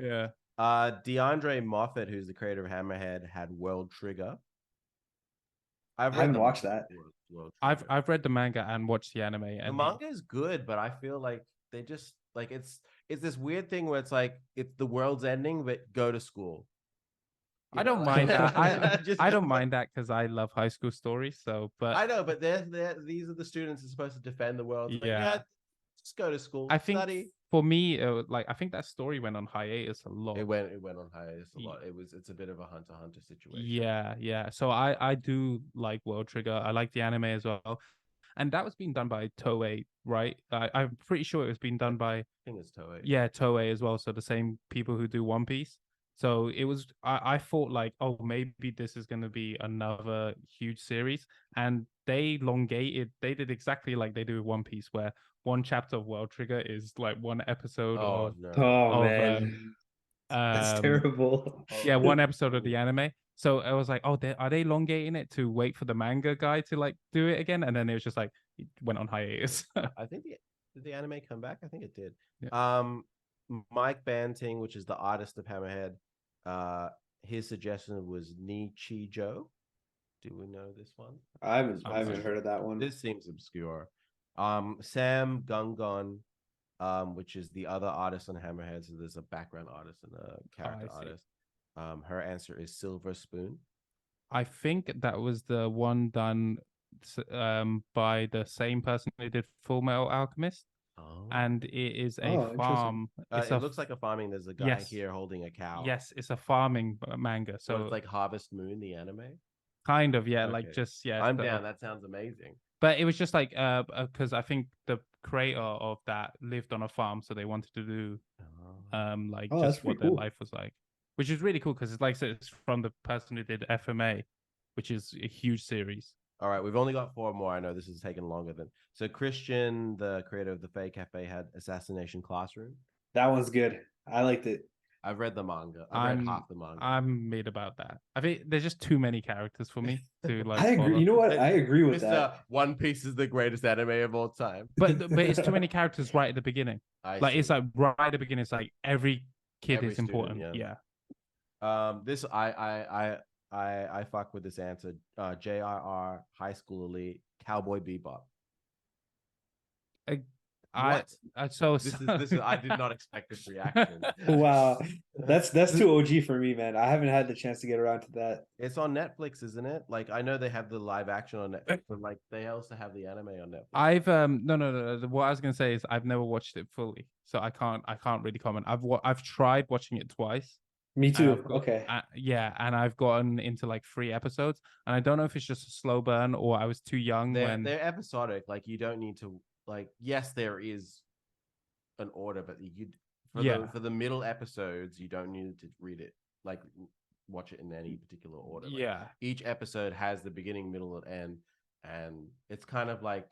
Yeah. DeAndre Moffat, who's the creator of Hammerhead, had World Trigger. I've I read haven't the watched that. I've read the manga and watched the anime, The and manga is good, but I feel like they just like it's this weird thing where it's like it's the world's ending, but go to school. I don't mind that. I don't mind that because I love high school stories. So, but I know, but these are the students who are supposed to defend the world. Like, yeah, just go to school. I think Study. for me, like I think that story went on hiatus a lot. It went on hiatus a lot. It's a bit of a Hunter x Hunter situation. Yeah. So I do like World Trigger. I like the anime as well, and that was being done by Toei, right? I'm pretty sure it was being done by I think it's Toei. Yeah, Toei as well. So the same people who do One Piece. So it was. I thought like, oh, maybe this is going to be another huge series, and they elongated. They did exactly like they do with One Piece, where one chapter of World Trigger is like one episode Oh of no. Oh of man, that's terrible. yeah, one episode of the anime. So I was like, oh, are they elongating it to wait for the manga guy to like do it again? And then it was just like it went on hiatus. I think did the anime come back? I think it did. Yeah. Mike Banting, which is the artist of Hammerhead, his suggestion was Nichijou. Do we know this one? I haven't heard of that one. This seems obscure. Sam Gungon, which is the other artist on Hammerhead. So there's a background artist and a character artist. Her answer is Silver Spoon. I think that was the one done by the same person who did Full Metal Alchemist. Oh. And it is a farm. It looks like a farming. There's a guy here holding a cow. Yes, it's a farming manga. So it's like Harvest Moon, the anime. Kind of, yeah. Okay. like just yeah. I'm down. That sounds amazing. But it was just like because I think the creator of that lived on a farm, so they wanted to do like just what their life was like, which is really cool because it's like it's from the person who did FMA, which is a huge series. All right, we've only got 4 more. I know this is taking longer than so. Christian, the creator of the Fae Cafe, had Assassination Classroom. That one's good. I liked it. I've read the manga. I've read half the manga. I'm mid about that. I think there's just too many characters for me to like. I agree. Follow. You know what? I agree with that. One Piece is the greatest anime of all time. But it's too many characters right at the beginning. It's like right at the beginning. It's like every kid is important. Yeah. This I fuck with this answer. JRR High School Elite Cowboy Bebop. This is I did not expect this reaction. Wow, that's too OG for me, man. I haven't had the chance to get around to that. It's on Netflix, isn't it? Like I know they have the live action on Netflix, but like they also have the anime on Netflix. I've no. What I was gonna say is I've never watched it fully, so I can't really comment. I've tried watching it twice. Me too. Okay. Yeah, and I've gotten into like 3 episodes, and I don't know if it's just a slow burn or I was too young. They're episodic. Like you don't need to like. Yes, there is an order, but for the middle episodes, you don't need to read it. Like watch it in any particular order. Like, each episode has the beginning, middle, and end, and it's kind of like.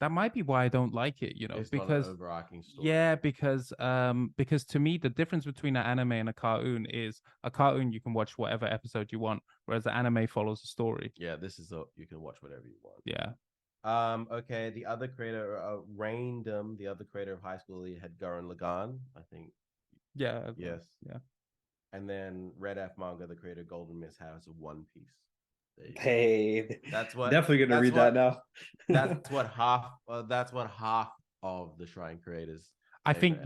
That might be why I don't like it, it's because not an overarching story. Yeah, because to me the difference between an anime and a cartoon is a cartoon you can watch whatever episode you want, whereas the anime follows a story. Yeah, you can watch whatever you want. Yeah. Okay, the other creator, Raindom, the other creator of High School, he had Gurren Lagann, I think. Yeah. Yes. Yeah. And then Red F Manga, the creator of Golden Mist, has One Piece. Hey, that's what definitely gonna read that now. That's what half of the Shrine creators. I think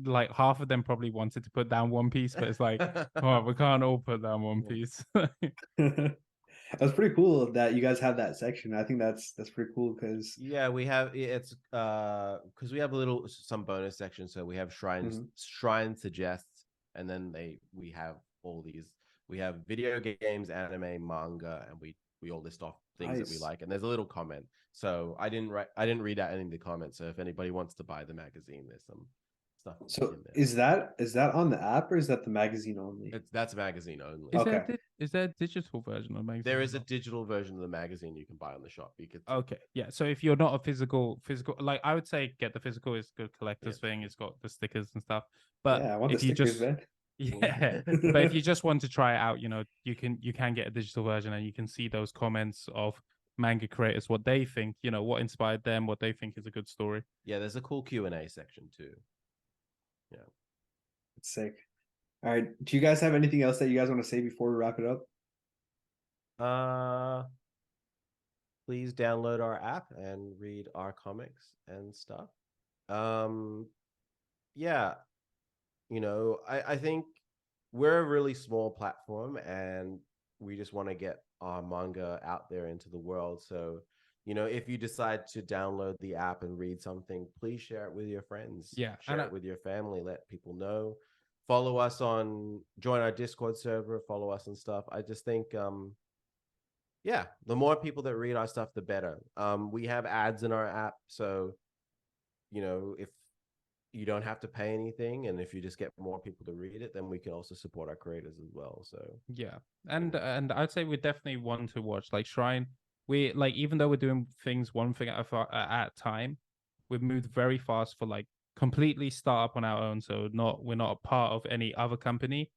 like half of them probably wanted to put down One Piece, but it's like, oh, we can't all put down One Piece. That's pretty cool that you guys have that section. I think that's pretty cool because we have it's because we have some bonus sections. So we have Shrine suggests, and then we have all these. We have video games, anime, manga, and we all list off things that we like. And there's a little comment. So I didn't read out any of the comments. So if anybody wants to buy the magazine, there's some stuff. So is that on the app or is that the magazine only? That's magazine only. Is there a digital version of the magazine? There is a digital version of the magazine you can buy on the shop. Okay, yeah. So if you're not a physical, like I would say, get the physical. It's a good collector's thing. It's got the stickers and stuff. But I want the stickers, man. Yeah, but if you just want to try it out, you can get a digital version and you can see those comments of manga creators, what they think, what inspired them, what they think is a good story. Yeah, there's a cool Q&A section too. Yeah, it's sick. All right, do you guys have anything else that you guys want to say before we wrap it up? Please download our app and read our comics and stuff. Um, yeah, I think we're a really small platform and we just want to get our manga out there into the world. So, if you decide to download the app and read something, please share it with your friends. Yeah, Share it with your family, let people know. Follow us join our Discord server, follow us and stuff. I just think yeah, the more people that read our stuff, the better. We have ads in our app, so if you don't have to pay anything, and if you just get more people to read it, then we can also support our creators as well. So yeah, and I'd say we definitely want to watch like Shrine. We like even though we're doing things one thing at a time, we've moved very fast for like completely start up on our own. So we're not a part of any other company.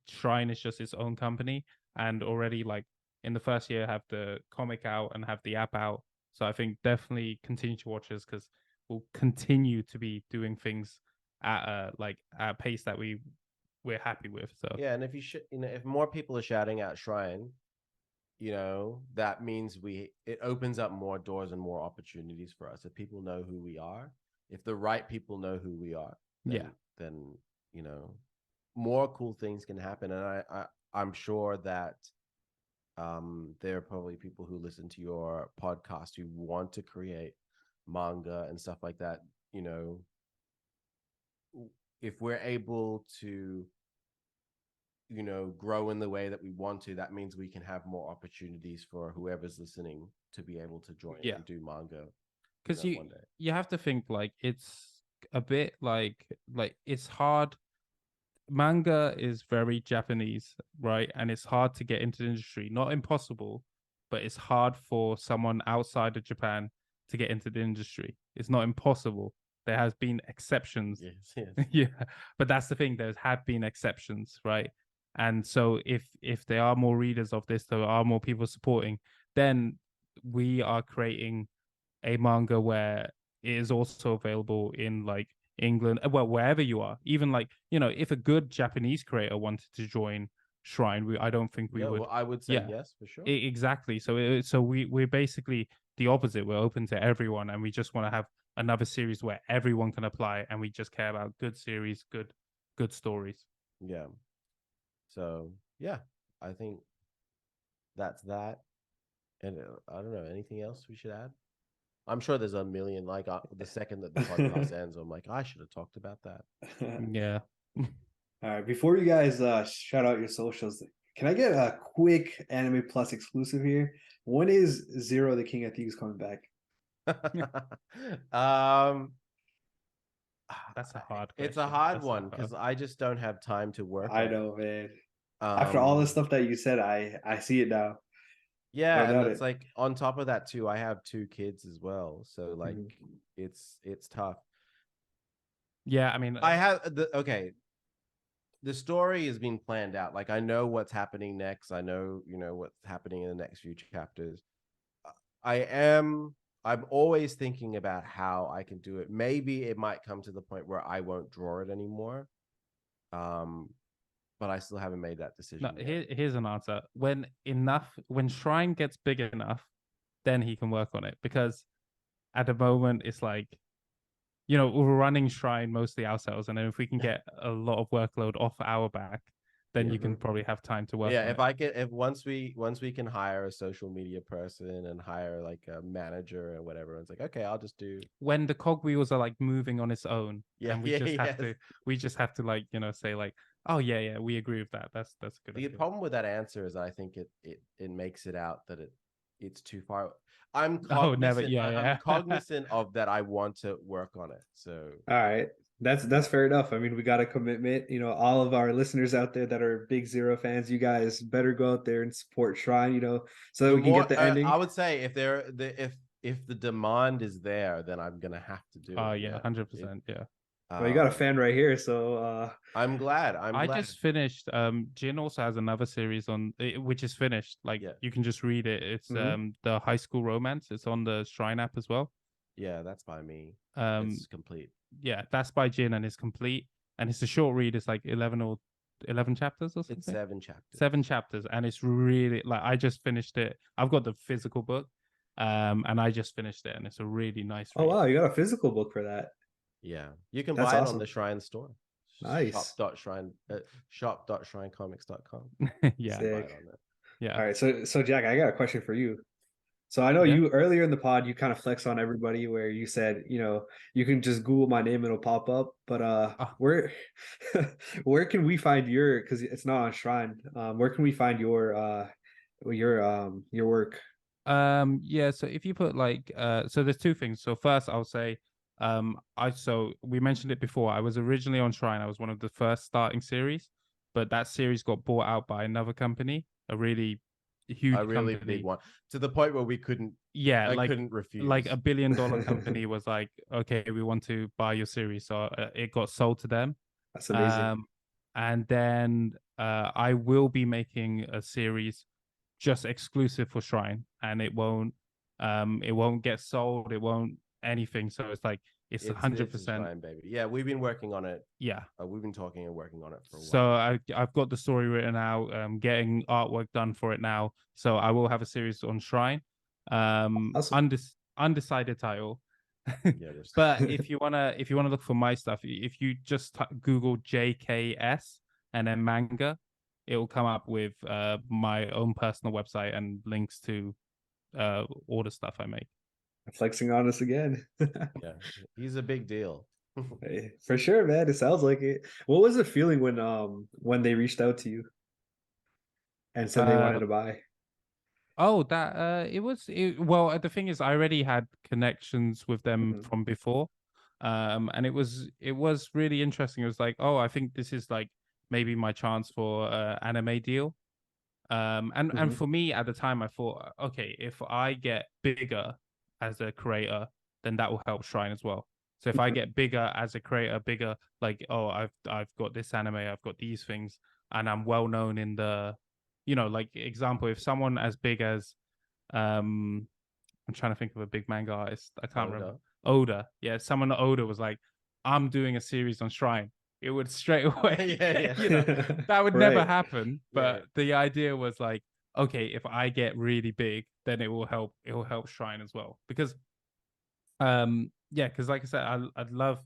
Shrine is just its own company, and already like in the first year have the comic out and have the app out. So I think definitely continue to watch us because we'll continue to be doing things at a pace that we're happy with. So yeah, and if more people are shouting out Shrine, that means it opens up more doors and more opportunities for us. If people know who we are, if the right people know who we are, then more cool things can happen. And I'm sure that there are probably people who listen to your podcast who want to create manga and stuff like that. If we're able to grow in the way that we want to, that means we can have more opportunities for whoever's listening to be able to join and do manga. Because you have to think like it's a bit like it's hard. Manga is very Japanese, right? And it's hard to get into the industry. Not impossible, but it's hard for someone outside of Japan to get into the industry. It's not impossible. There has been exceptions. Yes. Yeah, but that's the thing. There have been exceptions, right? And so if there are more readers of this, there are more people supporting, then we are creating a manga where it is also available in like England, well, wherever you are. Even like, if a good Japanese creator wanted to join Shrine, I don't think we would. Well, I would say yes, for sure. Exactly. So we're basically the opposite. We're open to everyone, and we just want to have another series where everyone can apply, and we just care about good series, good stories. Yeah. So yeah, I think that's that. And I don't know, anything else we should add? I'm sure there's a million. Like the second that the podcast ends, I'm like, I should have talked about that. Yeah. All right. Before you guys shout out your socials, can I get a quick Anime Plus exclusive here? When is Zero the King of Thieves coming back? That's a hard question. It's a hard one because I just don't have time to work. I know, man. After all the stuff that you said, I see it now. Yeah, and it's like on top of that too, I have 2 kids as well, so like it's tough. Yeah, I mean, I have the story is being planned out. Like I know what's happening next. I know what's happening in the next few chapters. I'm always thinking about how I can do it. Maybe it might come to the point where I won't draw it anymore. But I still haven't made that decision. No, here's an answer. When Shrine gets big enough, then he can work on it. Because at the moment, it's like, we're running Shrine mostly ourselves, and then if we can get a lot of workload off our back, then you can probably have time to work. Yeah, if once we can hire a social media person and hire like a manager or whatever, it's like, okay, I'll just do. When the cogwheels are like moving on its own, and we just have to like say like, oh yeah, we agree with that. That's good. The problem with that answer is I think it makes it out that it's too far. I'm cognizant, I'm cognizant of that. I want to work on it. So all right, that's fair enough. I mean, we got a commitment. All of our listeners out there that are big Zero fans, you guys better go out there and support Shrine. So that we can get the ending. I would say if the demand is there, then I'm gonna have to do it. Oh yeah, 100%. Yeah. Well, you got a fan right here, so I'm glad. I just finished. Jin also has another series on which is finished. Like you can just read it. It's the high school romance. It's on the Shrine app as well. Yeah, that's by me. It's complete. Yeah, that's by Jin and it's complete. And it's a short read. It's like 11 or 11 chapters or It's something. 7 chapters. 7 chapters, and it's really like I just finished it. I've got the physical book, and I just finished it, and it's a really nice Oh read. wow, you got a physical book for that. Yeah, you can That's buy it awesome. on the Shrine store. Nice. Shop.shrinecomics.com. Yeah, Sick. Buy it on there. yeah, All right, so Jack, I got a question for you. So I know yeah. you earlier in the pod you kind of flex on everybody where you said, you can just Google my name, it'll pop up. But Oh, where where can we find your, because it's not on Shrine, where can we find your work? yeah. So if you put like, so there's two things. So first, I'll say, so we mentioned it before. I was originally on Shrine. I was one of the first starting series, but that series got bought out by another company, a really huge A really company. big one, to the point where we couldn't. Yeah, I like couldn't refuse. like $1 billion company was like, okay, we want to buy your series, so it got sold to them. That's amazing. And then I will be making a series just exclusive for Shrine, and it won't get sold, it won't anything. So it's like it's It's 100%. Shrine, baby. Yeah, we've been working on it. Yeah. We've been talking and working on it for a So while. I've got the story written out, getting artwork done for it now. So I will have a series on Shrine. Awesome. Undecided title. Yeah, But if you wanna look for my stuff, if you just Google JKS and then manga, it will come up with my own personal website and links to all the stuff I make. Flexing on us again. Yeah, he's a big deal. Hey, for sure, man. It sounds like it. What was the feeling when they reached out to you and said they Uh, wanted to buy? Oh, that well, the thing is I already had connections with them Mhm. from before. And it was really interesting. It was like, oh, I think this is like maybe my chance for anime deal. And Mhm. for me at the time I thought, okay, if I get bigger as a creator, then that will help Shrine as well. So if I Mhm. get bigger as a creator, bigger like, oh, I've got this anime, I've got these things, and I'm well known in the, like example, if someone as big as I'm trying to think of a big manga artist. I can't remember. Oda. Yeah, someone Oda was like, I'm doing a series on Shrine. It would straight away, Yeah. that would never Right. happen. Yeah. But the idea was like, okay, if I get really big, then it will help Shrine as well. Because yeah, because like I said, I'd love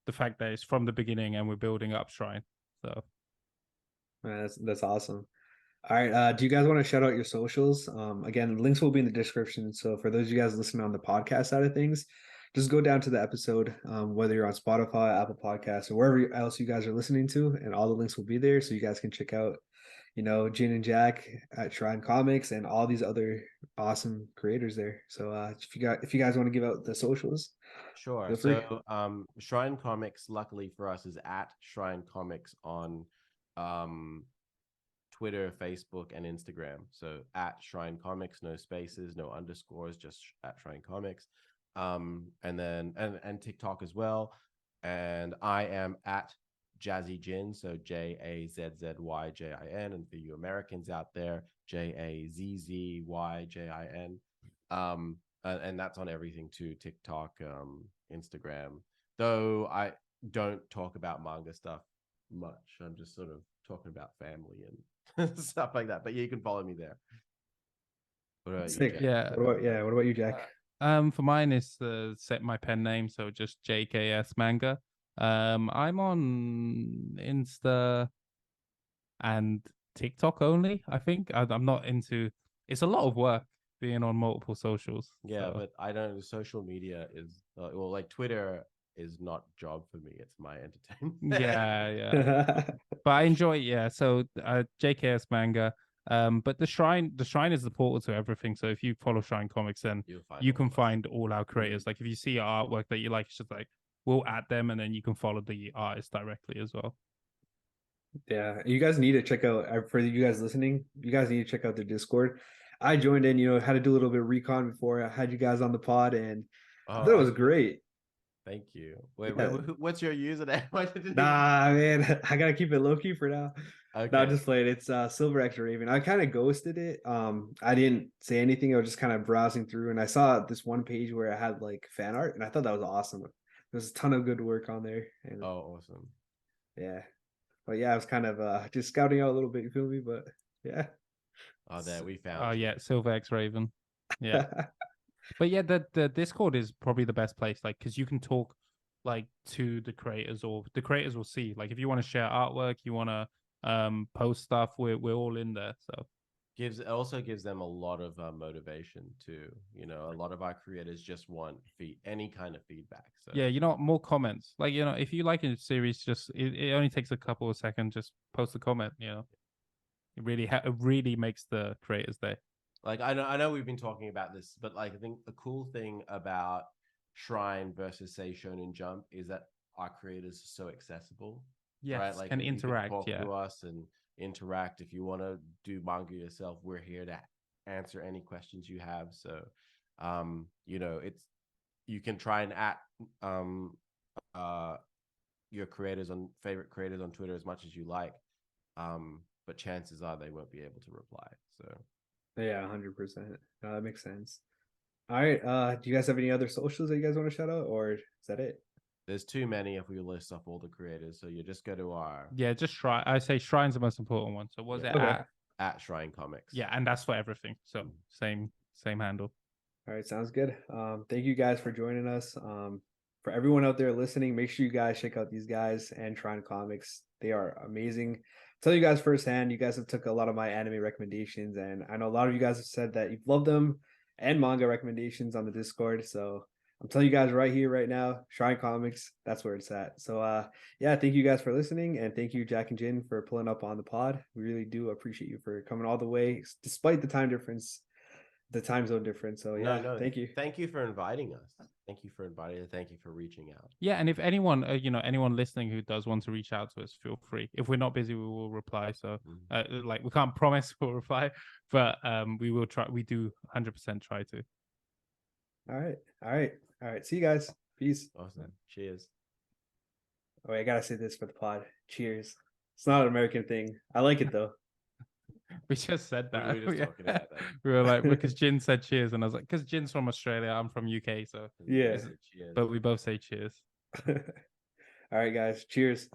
the fact that it's from the beginning and we're building up Shrine. So Man, that's awesome. All right. Do you guys want to shout out your socials? Again, links will be in the description. So for those of you guys listening on the podcast side of things, just go down to the episode, whether you're on Spotify, Apple Podcasts, or wherever else you guys are listening to, and all the links will be there. So you guys can check out, Jin and Jack at Shrine Comics and all these other awesome creators there. So if you guys want to give out the socials, Sure. feel free. So Shrine Comics, luckily for us, is at Shrine Comics on Twitter, Facebook, and Instagram. So at Shrine Comics, no spaces, no underscores, just at Shrine Comics. And then and TikTok as well. And I am at Jazzy Jin, so JAZZYJIN, and for you Americans out there, JAZZYJIN. And that's on everything too, TikTok, Instagram. Though I don't talk about manga stuff much. I'm just sort of talking about family and stuff like that. But yeah, you can follow me there. What about you, Sick. Jack? yeah. What about you, Jack? For mine is set my pen name, so just JKS manga. I'm on Insta and TikTok only. I think I'm not into. It's a lot of work being on multiple socials. Yeah, So. but I don't. Social media is well, like Twitter is not job for me. It's my entertainment. Yeah. But I enjoy it, yeah. So JKS manga. But the Shrine is the portal to everything. So if you follow Shrine Comics, then You'll find you all can of us. find all our creators. Like if you see artwork that you like, it's just like we'll add them, and then you can follow the artist directly as well. Yeah, you guys need to check out, for you guys listening, you guys need to check out their Discord. I joined in, had to do a little bit of recon before I had you guys on the pod, and I Oh, thought it was great. thank you. Wait, Yeah. what's your username? I didn't even... Nah, man, I gotta keep it low key for now. No, Okay. just played. It's Silver X Raven. I kind of ghosted it. I didn't say anything. I was just kind of browsing through, and I saw this one page where it had like fan art, and I thought that was awesome. There's a ton of good work on there, and Oh, awesome. yeah. But yeah, I was kind of just scouting out a little bit, you feel me? But yeah. Oh, there we Oh found. yeah, Silver X Raven. Yeah. But yeah, the Discord is probably the best place, like, because you can talk like to the creators, or the creators will see. Like, if you want to share artwork, you want to post stuff, we're all in there. So It also gives them a lot of motivation too. You know, a lot of our creators just want any kind of feedback. So yeah, you know what, more comments. Like, you know, if you like a series, just it only takes a couple of seconds. Just post a comment. You know, it really makes the creators day. like I know we've been talking about this, but like I think the cool thing about Shrine versus say Shonen Jump is that our creators are so accessible, right? Yes, Like can that you can interact. talk Yeah. to us and interact. If you want to do manga yourself, we're here to answer any questions you have. So, you know, you can try and at uh your creators on favorite creators on Twitter as much as you like, but chances are they won't be able to reply. So. Yeah, 100%. No, that makes sense. All right. Do you guys have any other socials that you guys want to shout out, or is that it? There's too many if we list off all the creators. So you just go to our Yeah, just Shrine. I say Shrine's the most important one. So was it Okay. at Shrine Comics. Yeah, and that's for everything. So same handle. All right, sounds good. Thank you guys for joining us. For everyone out there listening, make sure you guys check out these guys and Trine Comics. They are amazing. Tell you guys firsthand, you guys have took a lot of my anime recommendations, and I know a lot of you guys have said that you've loved them and manga recommendations on the Discord. So I'm telling you guys right here, right now, Shrine Comics, that's where it's at. So yeah, thank you guys for listening, and thank you, Jack and Jin, for pulling up on the pod. We really do appreciate you for coming all the way, despite the time difference, the time zone difference. So yeah, No. thank you. Thank you for inviting us. Thank you for inviting us. Thank you for reaching out. Yeah, and if anyone, you know, anyone listening who does want to reach out to us, feel free. If we're not busy, we will reply. So, like, we can't promise we'll reply, but we will try. We do 100% try to. All right. See you guys. Peace. Awesome. Cheers. Oh, wait, I gotta say this for the pod. Cheers. It's not an American thing. I like it though. We just said that. We were just talking about that. We were like, because Jin said cheers, and I was like, because Jin's from Australia, I'm from UK, so Yeah. Cheers. but we both say cheers. All right, guys. Cheers.